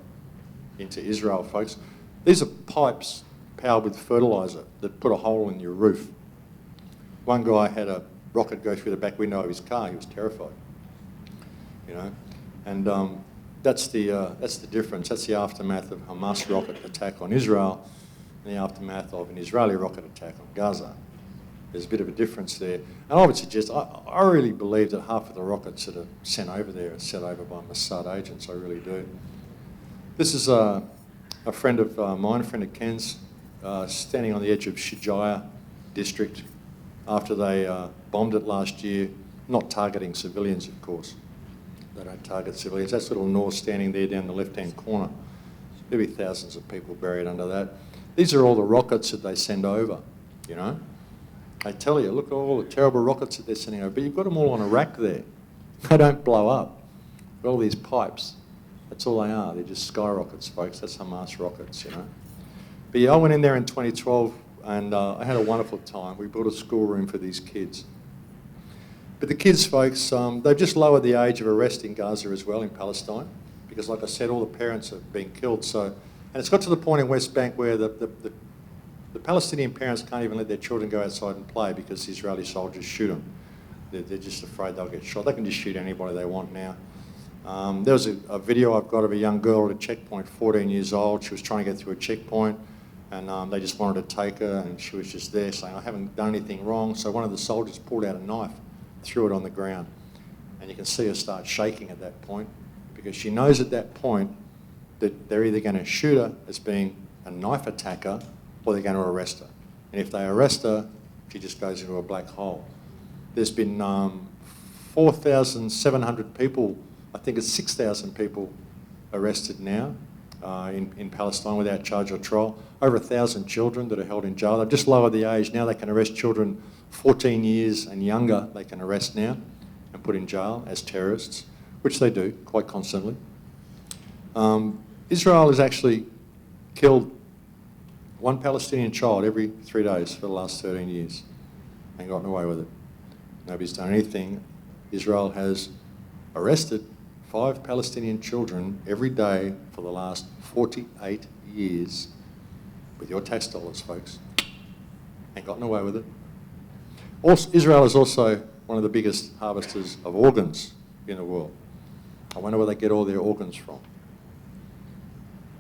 into Israel, folks. These are pipes powered with fertiliser that put a hole in your roof. One guy had a rocket go through the back window of his car. He was terrified, you know. And that's the difference. That's the aftermath of Hamas rocket attack on Israel and the aftermath of an Israeli rocket attack on Gaza. There's a bit of a difference there. And I would suggest, I really believe that half of the rockets that are sent over there are sent over by Mossad agents. I really do. This is a friend of mine, a friend of Ken's, standing on the edge of Shijaya district after they bombed it last year, not targeting civilians, of course. They don't target civilians. That's little North standing there down the left-hand corner. There'll be thousands of people buried under that. These are all the rockets that they send over, you know. They tell you, look at all the terrible rockets that they're sending over, but you've got them all on a rack there. They don't blow up. Got all these pipes. That's all they are. They're just skyrockets, folks. That's Hamas rockets, you know. But yeah, I went in there in 2012 and I had a wonderful time. We built a schoolroom for these kids. But the kids, folks, they've just lowered the age of arrest in Gaza as well, in Palestine, because like I said, all the parents have been killed. So, and it's got to the point in West Bank where the Palestinian parents can't even let their children go outside and play because the Israeli soldiers shoot them. They're just afraid they'll get shot. They can just shoot anybody they want now. There was a video I've got of a young girl at a checkpoint, 14 years old. She was trying to get through a checkpoint and they just wanted to take her and she was just there saying, I haven't done anything wrong. So one of the soldiers pulled out a knife, threw it on the ground. And you can see her start shaking at that point because she knows at that point that they're either going to shoot her as being a knife attacker or they're going to arrest her. And if they arrest her, she just goes into a black hole. There's been 4,700 people, I think it's 6,000 people arrested now in Palestine without charge or trial. Over 1,000 children that are held in jail. They've just lowered the age. Now they can arrest children 14 years and younger. They can arrest now and put in jail as terrorists, which they do quite constantly. Israel has actually killed one Palestinian child every 3 days for the last 13 years and gotten away with it. Nobody's done anything. Israel has arrested 5 Palestinian children every day for the last 48 years with your tax dollars, folks, and gotten away with it. Also, Israel is also one of the biggest harvesters of organs in the world. I wonder where they get all their organs from.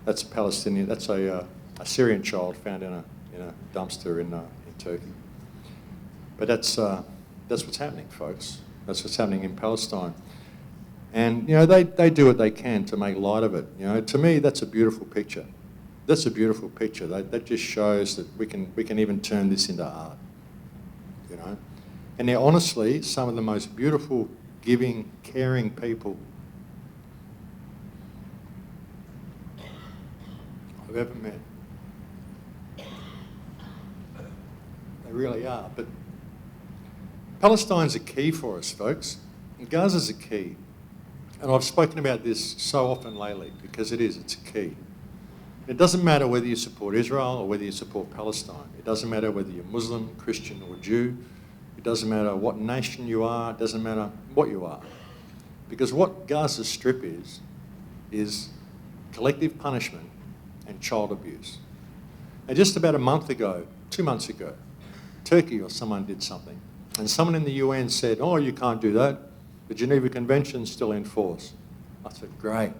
That's a Palestinian, that's a Syrian child found in a dumpster in Turkey. But that's what's happening, folks. That's what's happening in Palestine. And, you know, they do what they can to make light of it. You know, to me, that's a beautiful picture. That's a beautiful picture. That just shows that we can even turn this into art, you know. And they're honestly some of the most beautiful, giving, caring people I've ever met. They really are. But Palestine's a key for us, folks. And Gaza's a key. And I've spoken about this so often lately because it's a key. It doesn't matter whether you support Israel or whether you support Palestine. It doesn't matter whether you're Muslim, Christian or Jew. It doesn't matter what nation you are. It doesn't matter what you are. Because what Gaza Strip is collective punishment and child abuse. And just about a month ago, 2 months ago, Turkey or someone did something. And someone in the UN said, oh, you can't do that. The Geneva Convention's still in force. I said, great,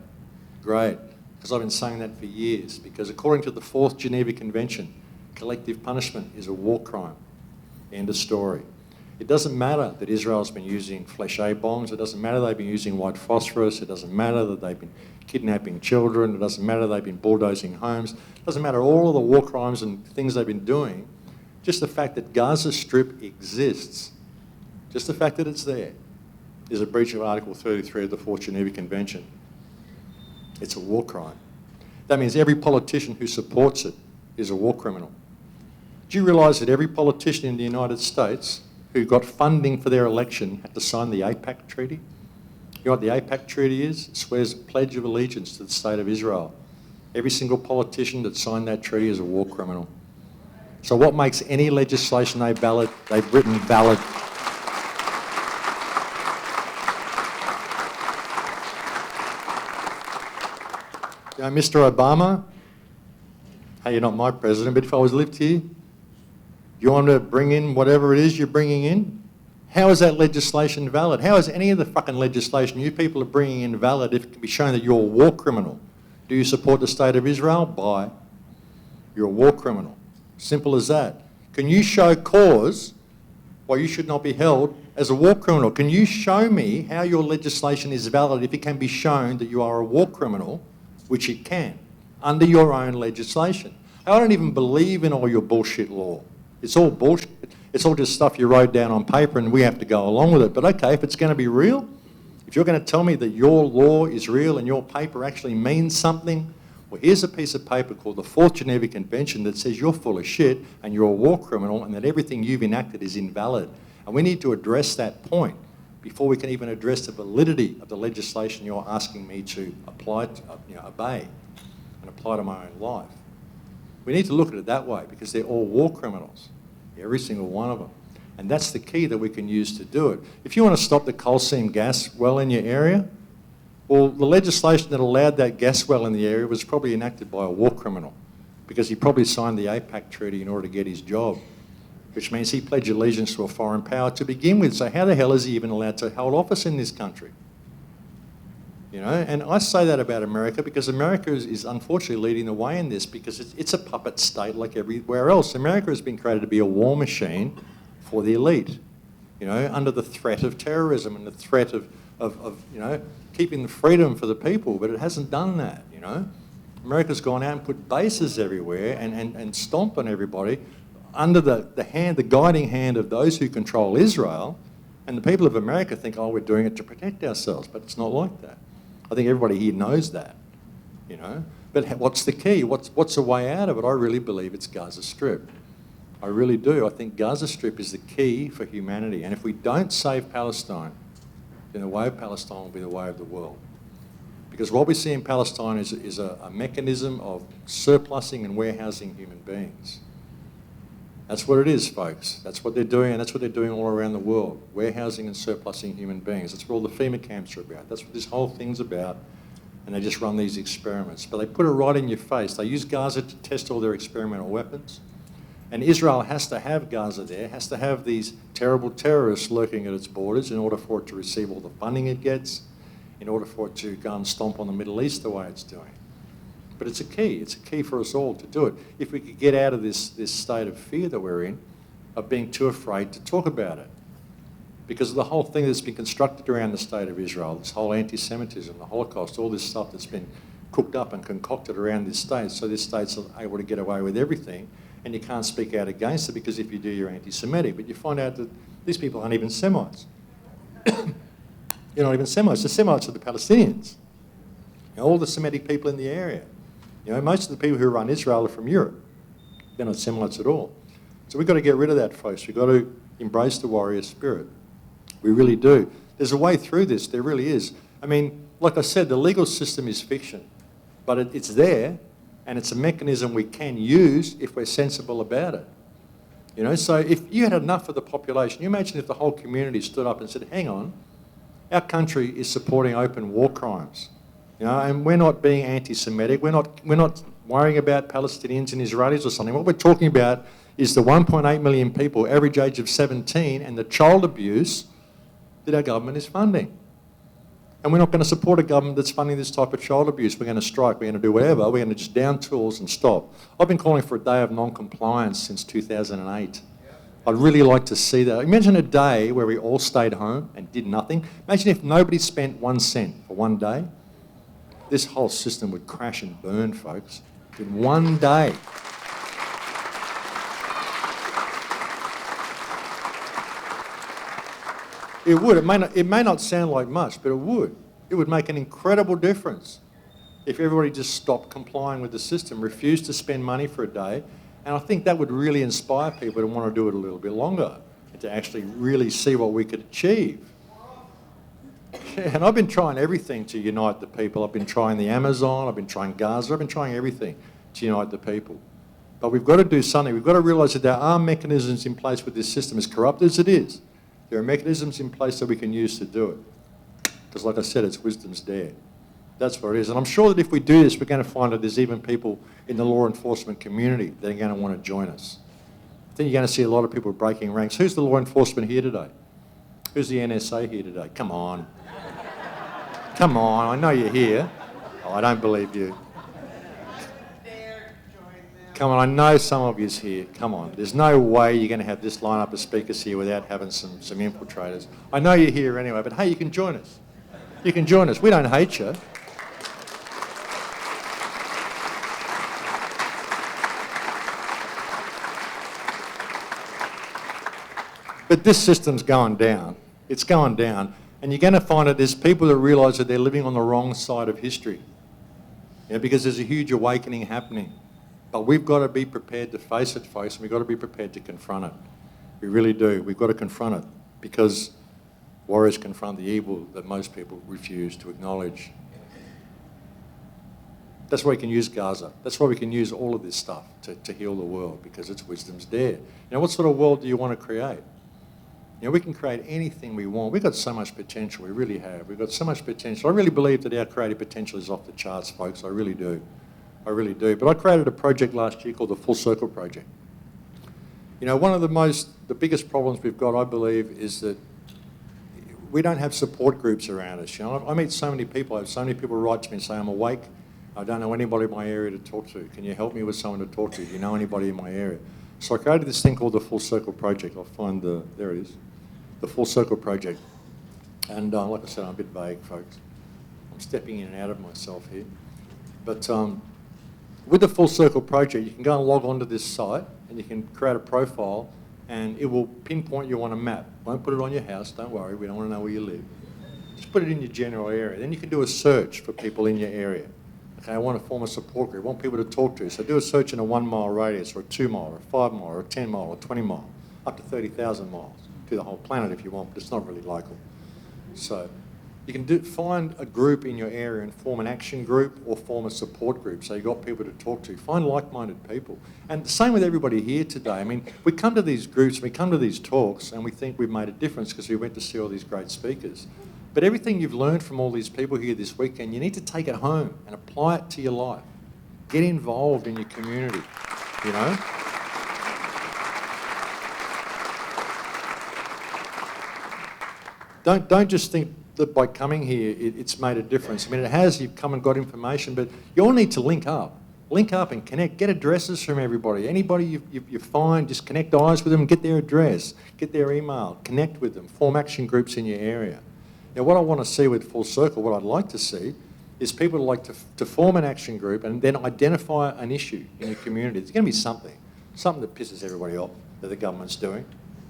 great. Because I've been saying that for years. Because according to the 4th Geneva Convention, collective punishment is a war crime. End of story. It doesn't matter that Israel's been using flèche bombs. It doesn't matter they've been using white phosphorus. It doesn't matter that they've been kidnapping children. It doesn't matter they've been bulldozing homes. It doesn't matter all of the war crimes and things they've been doing. Just the fact that Gaza Strip exists, just the fact that it's there, is a breach of Article 33 of the 4th Geneva Convention. It's a war crime. That means every politician who supports it is a war criminal. Do you realise that every politician in the United States who got funding for their election had to sign the AIPAC Treaty? You know what the AIPAC Treaty is? It swears a pledge of allegiance to the State of Israel. Every single politician that signed that treaty is a war criminal. So what makes any legislation they've written valid? You know, Mr. Obama, hey, you're not my president, but if I was lived here, you want to bring in whatever it is you're bringing in? How is that legislation valid? How is any of the fucking legislation you people are bringing in valid if it can be shown that you're a war criminal? Do you support the State of Israel? Bye. You're a war criminal. Simple as that. Can you show cause why you should not be held as a war criminal? Can you show me how your legislation is valid if it can be shown that you are a war criminal, which it can, under your own legislation? I don't even believe in all your bullshit law. It's all bullshit. It's all just stuff you wrote down on paper and we have to go along with it. But okay, if it's going to be real, If you're going to tell me that your law is real and your paper actually means something, well, here's a piece of paper called the Fourth Geneva Convention that says you're full of shit and you're a war criminal and that everything you've enacted is invalid. And we need to address that point before we can even address the validity of the legislation you're asking me to apply to, obey and apply to my own life. We need to look at it that way because they're all war criminals, every single one of them. And that's the key that we can use to do it. If you want to stop the coal seam gas well in your area, well, the legislation that allowed that gas well in the area was probably enacted by a war criminal because he probably signed the APAC treaty in order to get his job, which means he pledged allegiance to a foreign power to begin with. So how the hell is he even allowed to hold office in this country? You know, and I say that about America because America is unfortunately leading the way in this because it's a puppet state like everywhere else. America has been created to be a war machine for the elite, you know, under the threat of terrorism and the threat of you know, keeping the freedom for the people, but it hasn't done that, you know. America's gone out and put bases everywhere and stomp on everybody under the guiding hand of those who control Israel, and the people of America think, oh, we're doing it to protect ourselves, but it's not like that. I think everybody here knows that, you know. But what's the key? What's the way out of it? I really believe it's Gaza Strip. I really do. I think Gaza Strip is the key for humanity. And if we don't save Palestine, then the way of Palestine will be the way of the world. Because what we see in Palestine is a mechanism of surplusing and warehousing human beings. That's what it is, folks. That's what they're doing, and that's what they're doing all around the world, warehousing and surplusing human beings. That's what all the FEMA camps are about. That's what this whole thing's about, and they just run these experiments. But they put it right in your face. They use Gaza to test all their experimental weapons. And Israel has to have Gaza there, has to have these terrible terrorists lurking at its borders in order for it to receive all the funding it gets, in order for it to go and stomp on the Middle East the way it's doing. But it's a key for us all to do it. If we could get out of this state of fear that we're in, of being too afraid to talk about it. Because of the whole thing that's been constructed around the state of Israel, this whole anti-Semitism, the Holocaust, all this stuff that's been cooked up and concocted around this state, so this state's able to get away with everything, and you can't speak out against it because if you do, you're anti-Semitic. But you find out that these people aren't even Semites. They're not even Semites. The Semites are the Palestinians. You know, all the Semitic people in the area. You know, most of the people who run Israel are from Europe. They're not Semites at all. So we've got to get rid of that, folks. We've got to embrace the warrior spirit. We really do. There's a way through this. There really is. I mean, like I said, the legal system is fiction, but it's there, and it's a mechanism we can use if we're sensible about it. You know, so if you had enough of the population, you imagine if the whole community stood up and said, hang on, our country is supporting open war crimes. You know, and we're not being anti-Semitic. We're not worrying about Palestinians and Israelis or something. What we're talking about is the 1.8 million people, average age of 17, and the child abuse that our government is funding. And we're not going to support a government that's funding this type of child abuse. We're going to strike. We're going to do whatever. We're going to just down tools and stop. I've been calling for a day of non-compliance since 2008. I'd really like to see that. Imagine a day where we all stayed home and did nothing. Imagine if nobody spent 1 cent for one day. This whole system would crash and burn, folks, in one day. It would. It may not sound like much, but it would. It would make an incredible difference if everybody just stopped complying with the system, refused to spend money for a day. And I think that would really inspire people to want to do it a little bit longer and to actually really see what we could achieve. And I've been trying everything to unite the people. I've been trying the Amazon, I've been trying Gaza, I've been trying everything to unite the people. But we've got to do something. We've got to realise that there are mechanisms in place with this system, as corrupt as it is. There are mechanisms in place that we can use to do it. Because like I said, it's wisdom's dare. That's what it is. And I'm sure that if we do this, we're going to find that there's even people in the law enforcement community that are going to want to join us. I think you're going to see a lot of people breaking ranks. Who's the law enforcement here today? Who's the NSA here today? Come on. Come on, I know you're here. Oh, I don't believe you. Come on, I know some of you's here. Come on. There's no way you're going to have this lineup of speakers here without having some infiltrators. I know you're here anyway, but hey, you can join us. You can join us. We don't hate you. But this system's going down. It's going down. And you're going to find that there's people that realise that they're living on the wrong side of history, because there's a huge awakening happening. But we've got to be prepared to face it, folks, and we've got to be prepared to confront it. We really do. We've got to confront it, because warriors confront the evil that most people refuse to acknowledge. That's why we can use Gaza. That's why we can use all of this stuff to heal the world, because its wisdom's there. What sort of world do you want to create? We can create anything we want. We've got so much potential. We really have. We've got so much potential. I really believe that our creative potential is off the charts, folks. I really do. I really do. But I created a project last year called the Full Circle Project. One of the biggest problems we've got, I believe, is that we don't have support groups around us. I meet so many people. I have so many people write to me and say, I'm awake. I don't know anybody in my area to talk to. Can you help me with someone to talk to? Do you know anybody in my area? So I created this thing called the Full Circle Project. I'll find there it is. The Full Circle Project. And like I said, I'm a bit vague, folks. I'm stepping in and out of myself here. But with the Full Circle Project, you can go and log onto this site and you can create a profile and it will pinpoint you on a map. Won't put it on your house, don't worry, we don't want to know where you live. Just put it in your general area. Then you can do a search for people in your area. Okay, I want to form a support group, I want people to talk to. So do a search in a 1 mile radius or a 2 mile or a 5 mile or a 10 mile or 20 mile, up to 30,000 miles. Do the whole planet if you want, but it's not really local. So you can find a group in your area and form an action group or form a support group. So you've got people to talk to. Find like-minded people. And the same with everybody here today. I mean, we come to these groups, we come to these talks, and we think we've made a difference because we went to see all these great speakers. But everything you've learned from all these people here this weekend, you need to take it home and apply it to your life. Get involved in your community, Don't just think that by coming here, it's made a difference. I mean, it has, you've come and got information, but you all need to link up. Link up and connect. Get addresses from everybody. Anybody you find, just connect eyes with them, get their address, get their email, connect with them, form action groups in your area. Now, what I want to see with Full Circle, what I'd like to see, is people like to form an action group and then identify an issue in your community. There's going to be something that pisses everybody off that the government's doing.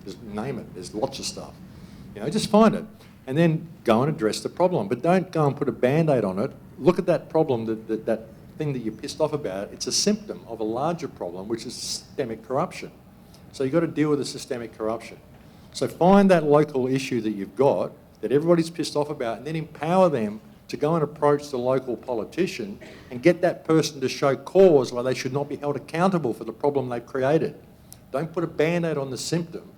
Just name it. There's lots of stuff. Just find it. And then go and address the problem. But don't go and put a Band-Aid on it. Look at that problem, that thing that you're pissed off about. It's a symptom of a larger problem, which is systemic corruption. So you've got to deal with the systemic corruption. So find that local issue that you've got, that everybody's pissed off about, and then empower them to go and approach the local politician and get that person to show cause why they should not be held accountable for the problem they've created. Don't put a Band-Aid on the symptom.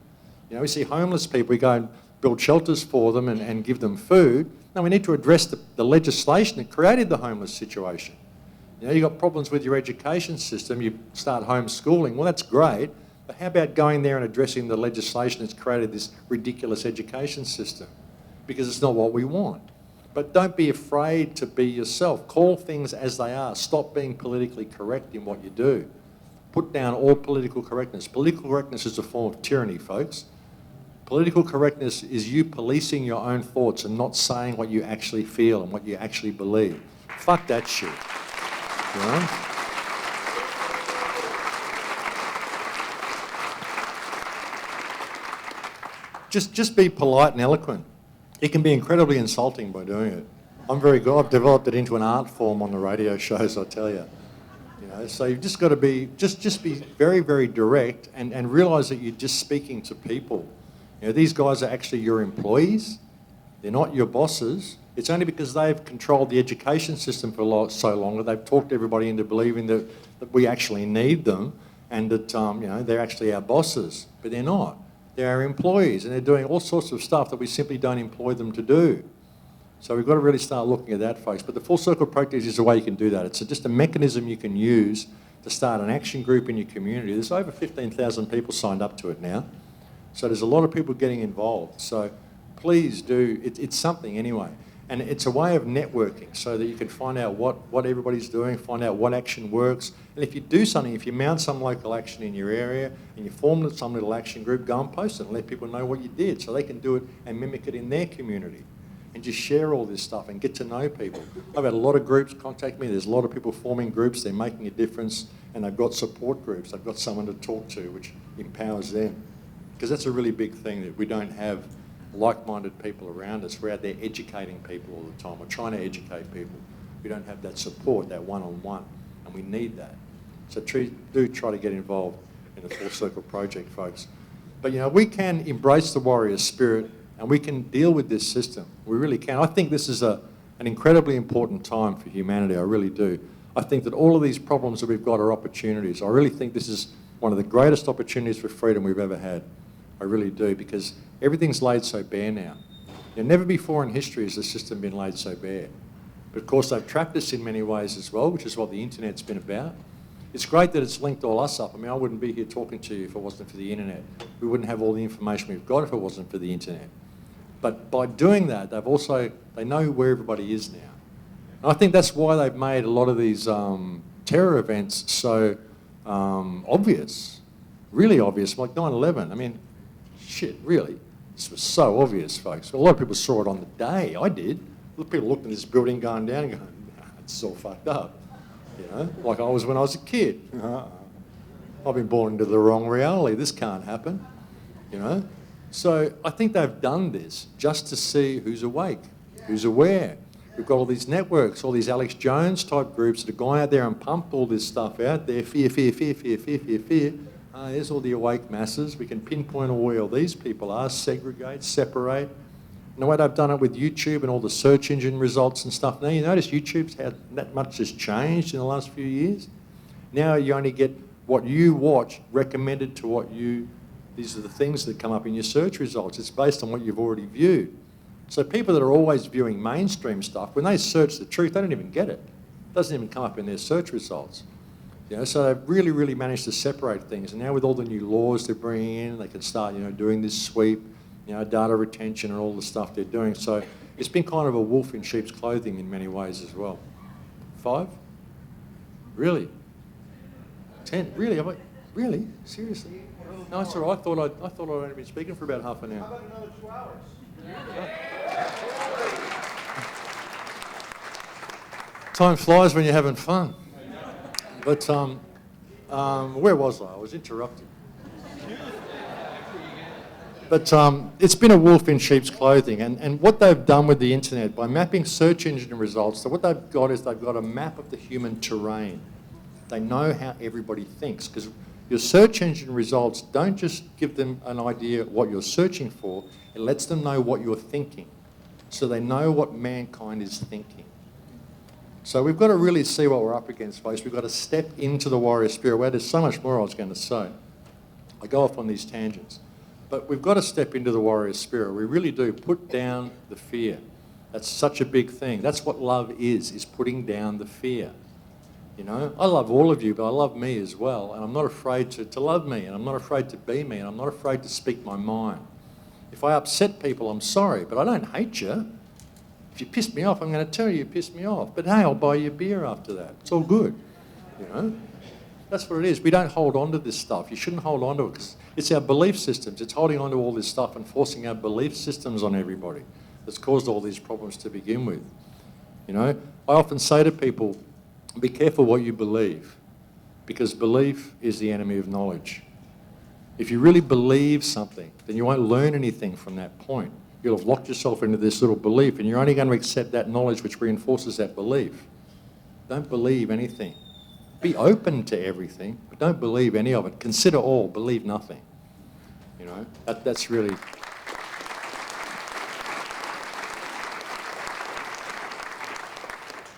We see homeless people, we go and build shelters for them and give them food. No, we need to address the legislation that created the homeless situation. You've got problems with your education system, you start homeschooling, well, that's great, but how about going there and addressing the legislation that's created this ridiculous education system? Because it's not what we want. But don't be afraid to be yourself. Call things as they are. Stop being politically correct in what you do. Put down all political correctness. Political correctness is a form of tyranny, folks. Political correctness is you policing your own thoughts and not saying what you actually feel and what you actually believe. Fuck that shit. Just be polite and eloquent. It can be incredibly insulting by doing it. I'm very good. I've developed it into an art form on the radio shows, I tell you. So you've just got to be, just be very, very direct and realise that you're just speaking to people. These guys are actually your employees. They're not your bosses. It's only because they've controlled the education system for so long that they've talked everybody into believing that we actually need them and that they're actually our bosses. But they're not. They're our employees and they're doing all sorts of stuff that we simply don't employ them to do. So we've got to really start looking at that, folks. But the Full Circle Project is a way you can do that. It's just a mechanism you can use to start an action group in your community. There's over 15,000 people signed up to it now. So there's a lot of people getting involved. So please do, it's something anyway. And it's a way of networking so that you can find out what everybody's doing, find out what action works. And if you do something, if you mount some local action in your area and you form some little action group, go and post it and let people know what you did so they can do it and mimic it in their community. And just share all this stuff and get to know people. I've had a lot of groups contact me. There's a lot of people forming groups. They're making a difference and they've got support groups. They've got someone to talk to which empowers them. Because that's a really big thing that we don't have like-minded people around us. We're out there educating people all the time. We're trying to educate people. We don't have that support, that one-on-one, and we need that. So do try to get involved in the Full Circle Project, folks. But, you know, we can embrace the warrior spirit and we can deal with this system. We really can. I think this is an incredibly important time for humanity. I really do. I think that all of these problems that we've got are opportunities. I really think this is one of the greatest opportunities for freedom we've ever had. I really do, because everything's laid so bare now. You know, never before in history has the system been laid so bare. But of course, they've trapped us in many ways as well, which is what the internet's been about. It's great that it's linked all us up. I mean, I wouldn't be here talking to you if it wasn't for the internet. We wouldn't have all the information we've got if it wasn't for the internet. But by doing that, they know where everybody is now. And I think that's why they've made a lot of these terror events so obvious, really obvious, like 9/11. I mean, shit, really. This was so obvious, folks. A lot of people saw it on the day. I did. A lot of people looked at this building going down and going, nah, it's all fucked up. You know, like I was when I was a kid. I've been born into the wrong reality. This can't happen, you know. So I think they've done this just to see who's awake, who's aware. We've got all these networks, all these Alex Jones type groups that have gone out there and pumped all this stuff out there. Fear, fear, fear, fear, fear, fear, fear. There's all the awake masses. We can pinpoint where all these people are, segregate, separate. And the way they've done it with YouTube and all the search engine results and stuff. Now you notice YouTube's had that much has changed in the last few years. Now you only get what you watch recommended to what you, these are the things that come up in your search results. It's based on what you've already viewed. So people that are always viewing mainstream stuff, when they search the truth, they don't even get it. It doesn't even come up in their search results. You know, so they've really, really managed to separate things. And now with all the new laws they're bringing in, they can start, you know, doing this sweep, you know, data retention and all the stuff they're doing. So it's been kind of a wolf in sheep's clothing in many ways as well. 5? Really? 10? Really? Really? Seriously? No, it's all right. I thought I'd only been speaking for about half an hour. How about another 2 hours? Time flies when you're having fun. But where was I? I was interrupted. But it's been a wolf in sheep's clothing. And what they've done with the internet, by mapping search engine results, so what they've got is they've got a map of the human terrain. They know how everybody thinks, because your search engine results don't just give them an idea of what you're searching for, it lets them know what you're thinking. So they know what mankind is thinking. So we've got to really see what we're up against, folks. We've got to step into the warrior spirit. Well, there's so much more I was going to say. I go off on these tangents. But we've got to step into the warrior spirit. We really do. Put down the fear. That's such a big thing. That's what love is putting down the fear. You know, I love all of you, but I love me as well. And I'm not afraid to love me, and I'm not afraid to be me, and I'm not afraid to speak my mind. If I upset people, I'm sorry, but I don't hate you. If you piss me off, I'm going to tell you pissed me off. But hey, I'll buy you a beer after that. It's all good, you know. That's what it is. We don't hold on to this stuff. You shouldn't hold on to it, because it's our belief systems. It's holding on to all this stuff and forcing our belief systems on everybody that's caused all these problems to begin with. You know, I often say to people, be careful what you believe, because belief is the enemy of knowledge. If you really believe something, then you won't learn anything from that point. You'll have locked yourself into this little belief, and you're only going to accept that knowledge which reinforces that belief. Don't believe anything. Be open to everything, but don't believe any of it. Consider all, believe nothing. You know, that's really...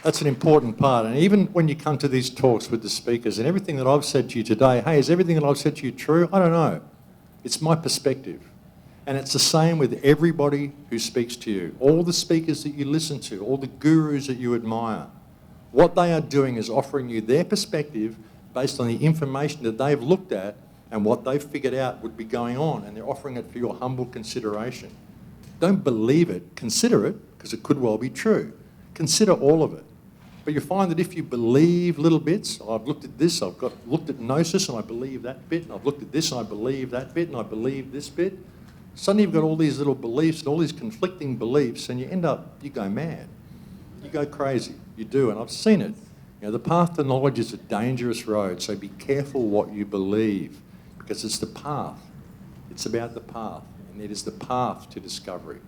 That's an important part. And even when you come to these talks with the speakers and everything that I've said to you today, hey, is everything that I've said to you true? I don't know. It's my perspective. And it's the same with everybody who speaks to you. All the speakers that you listen to, all the gurus that you admire, what they are doing is offering you their perspective based on the information that they've looked at and what they've figured out would be going on, and they're offering it for your humble consideration. Don't believe it, consider it, because it could well be true. Consider all of it. But you find that if you believe little bits, I've looked at this, looked at gnosis and I believe that bit, and I've looked at this and I believe that bit, and I believe this bit, suddenly you've got all these little beliefs and all these conflicting beliefs, and you go mad. You go crazy. You do, and I've seen it. You know, the path to knowledge is a dangerous road, so be careful what you believe, because it's the path. It's about the path. And and it is the path to discovery.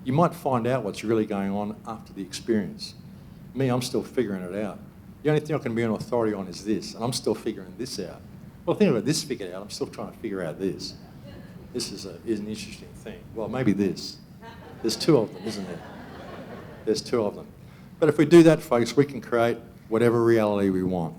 You might find out what's really going on after the experience. Me, I'm still figuring it out. The only thing I can be an authority on is this, and I'm still figuring this out. Well, I think I've got this figured out. I'm still trying to figure out this. This is an interesting thing. Well, maybe this. There's two of them, isn't there? There's two of them. But if we do that, folks, we can create whatever reality we want.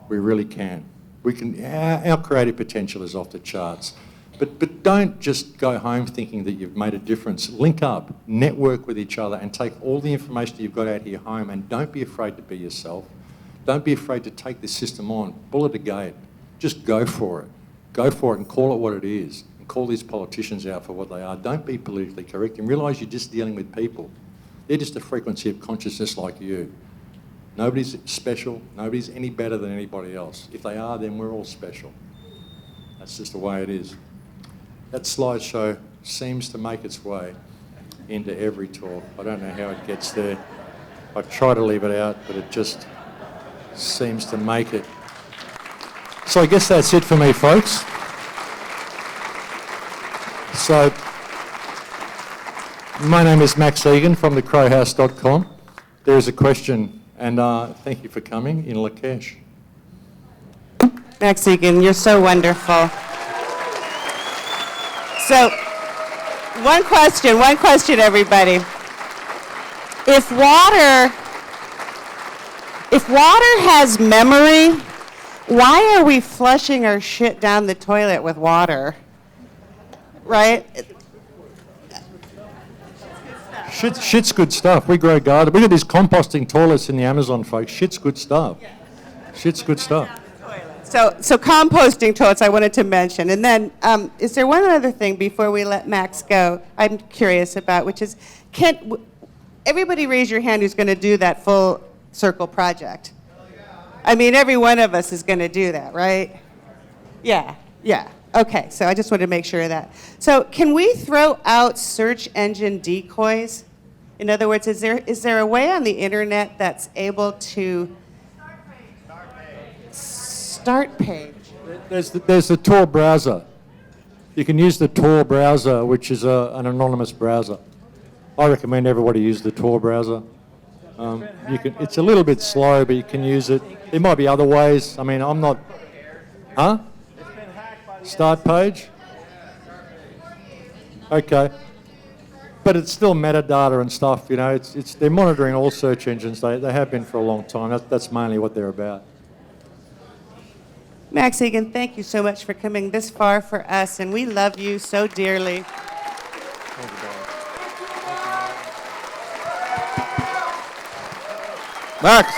We really can. Our creative potential is off the charts. But don't just go home thinking that you've made a difference. Link up, network with each other, and take all the information you've got out here home, and don't be afraid to be yourself. Don't be afraid to take this system on. Bullet a gate. Just go for it. Go for it and call it what it is. And call these politicians out for what they are. Don't be politically correct, and realise you're just dealing with people. They're just a frequency of consciousness like you. Nobody's special. Nobody's any better than anybody else. If they are, then we're all special. That's just the way it is. That slideshow seems to make its way into every talk. I don't know how it gets there. I try to leave it out, but it just seems to make it. So I guess that's it for me, folks. So my name is Max Igan from thecrowhouse.com. There is a question, and thank you for coming in Lakesh. Max Igan, you're so wonderful. So, one question, everybody. If water has memory, why are we flushing our shit down the toilet with water? Right? Shit's good stuff. We grow garden. We got these composting toilets in the Amazon, folks. Shit's good stuff. Shit's good stuff. So composting toilets I wanted to mention. And then is there one other thing before we let Max go I'm curious about, which is, everybody raise your hand who's going to do that full circle project? I mean, every one of us is going to do that, right? Yeah. Okay, so I just wanted to make sure of that. So can we throw out search engine decoys? In other words, is there a way on the internet that's able to... Start page. There's the Tor browser. You can use the Tor browser, which is an anonymous browser. I recommend everybody use the Tor browser. It's a little bit slow, but you can use it. There might be other ways. I mean, I'm not... Huh? Start page? Okay. But it's still metadata and stuff, you know. They're monitoring all search engines. They have been for a long time. That's mainly what they're about. Max Igan, thank you so much for coming this far for us, and we love you so dearly. Max.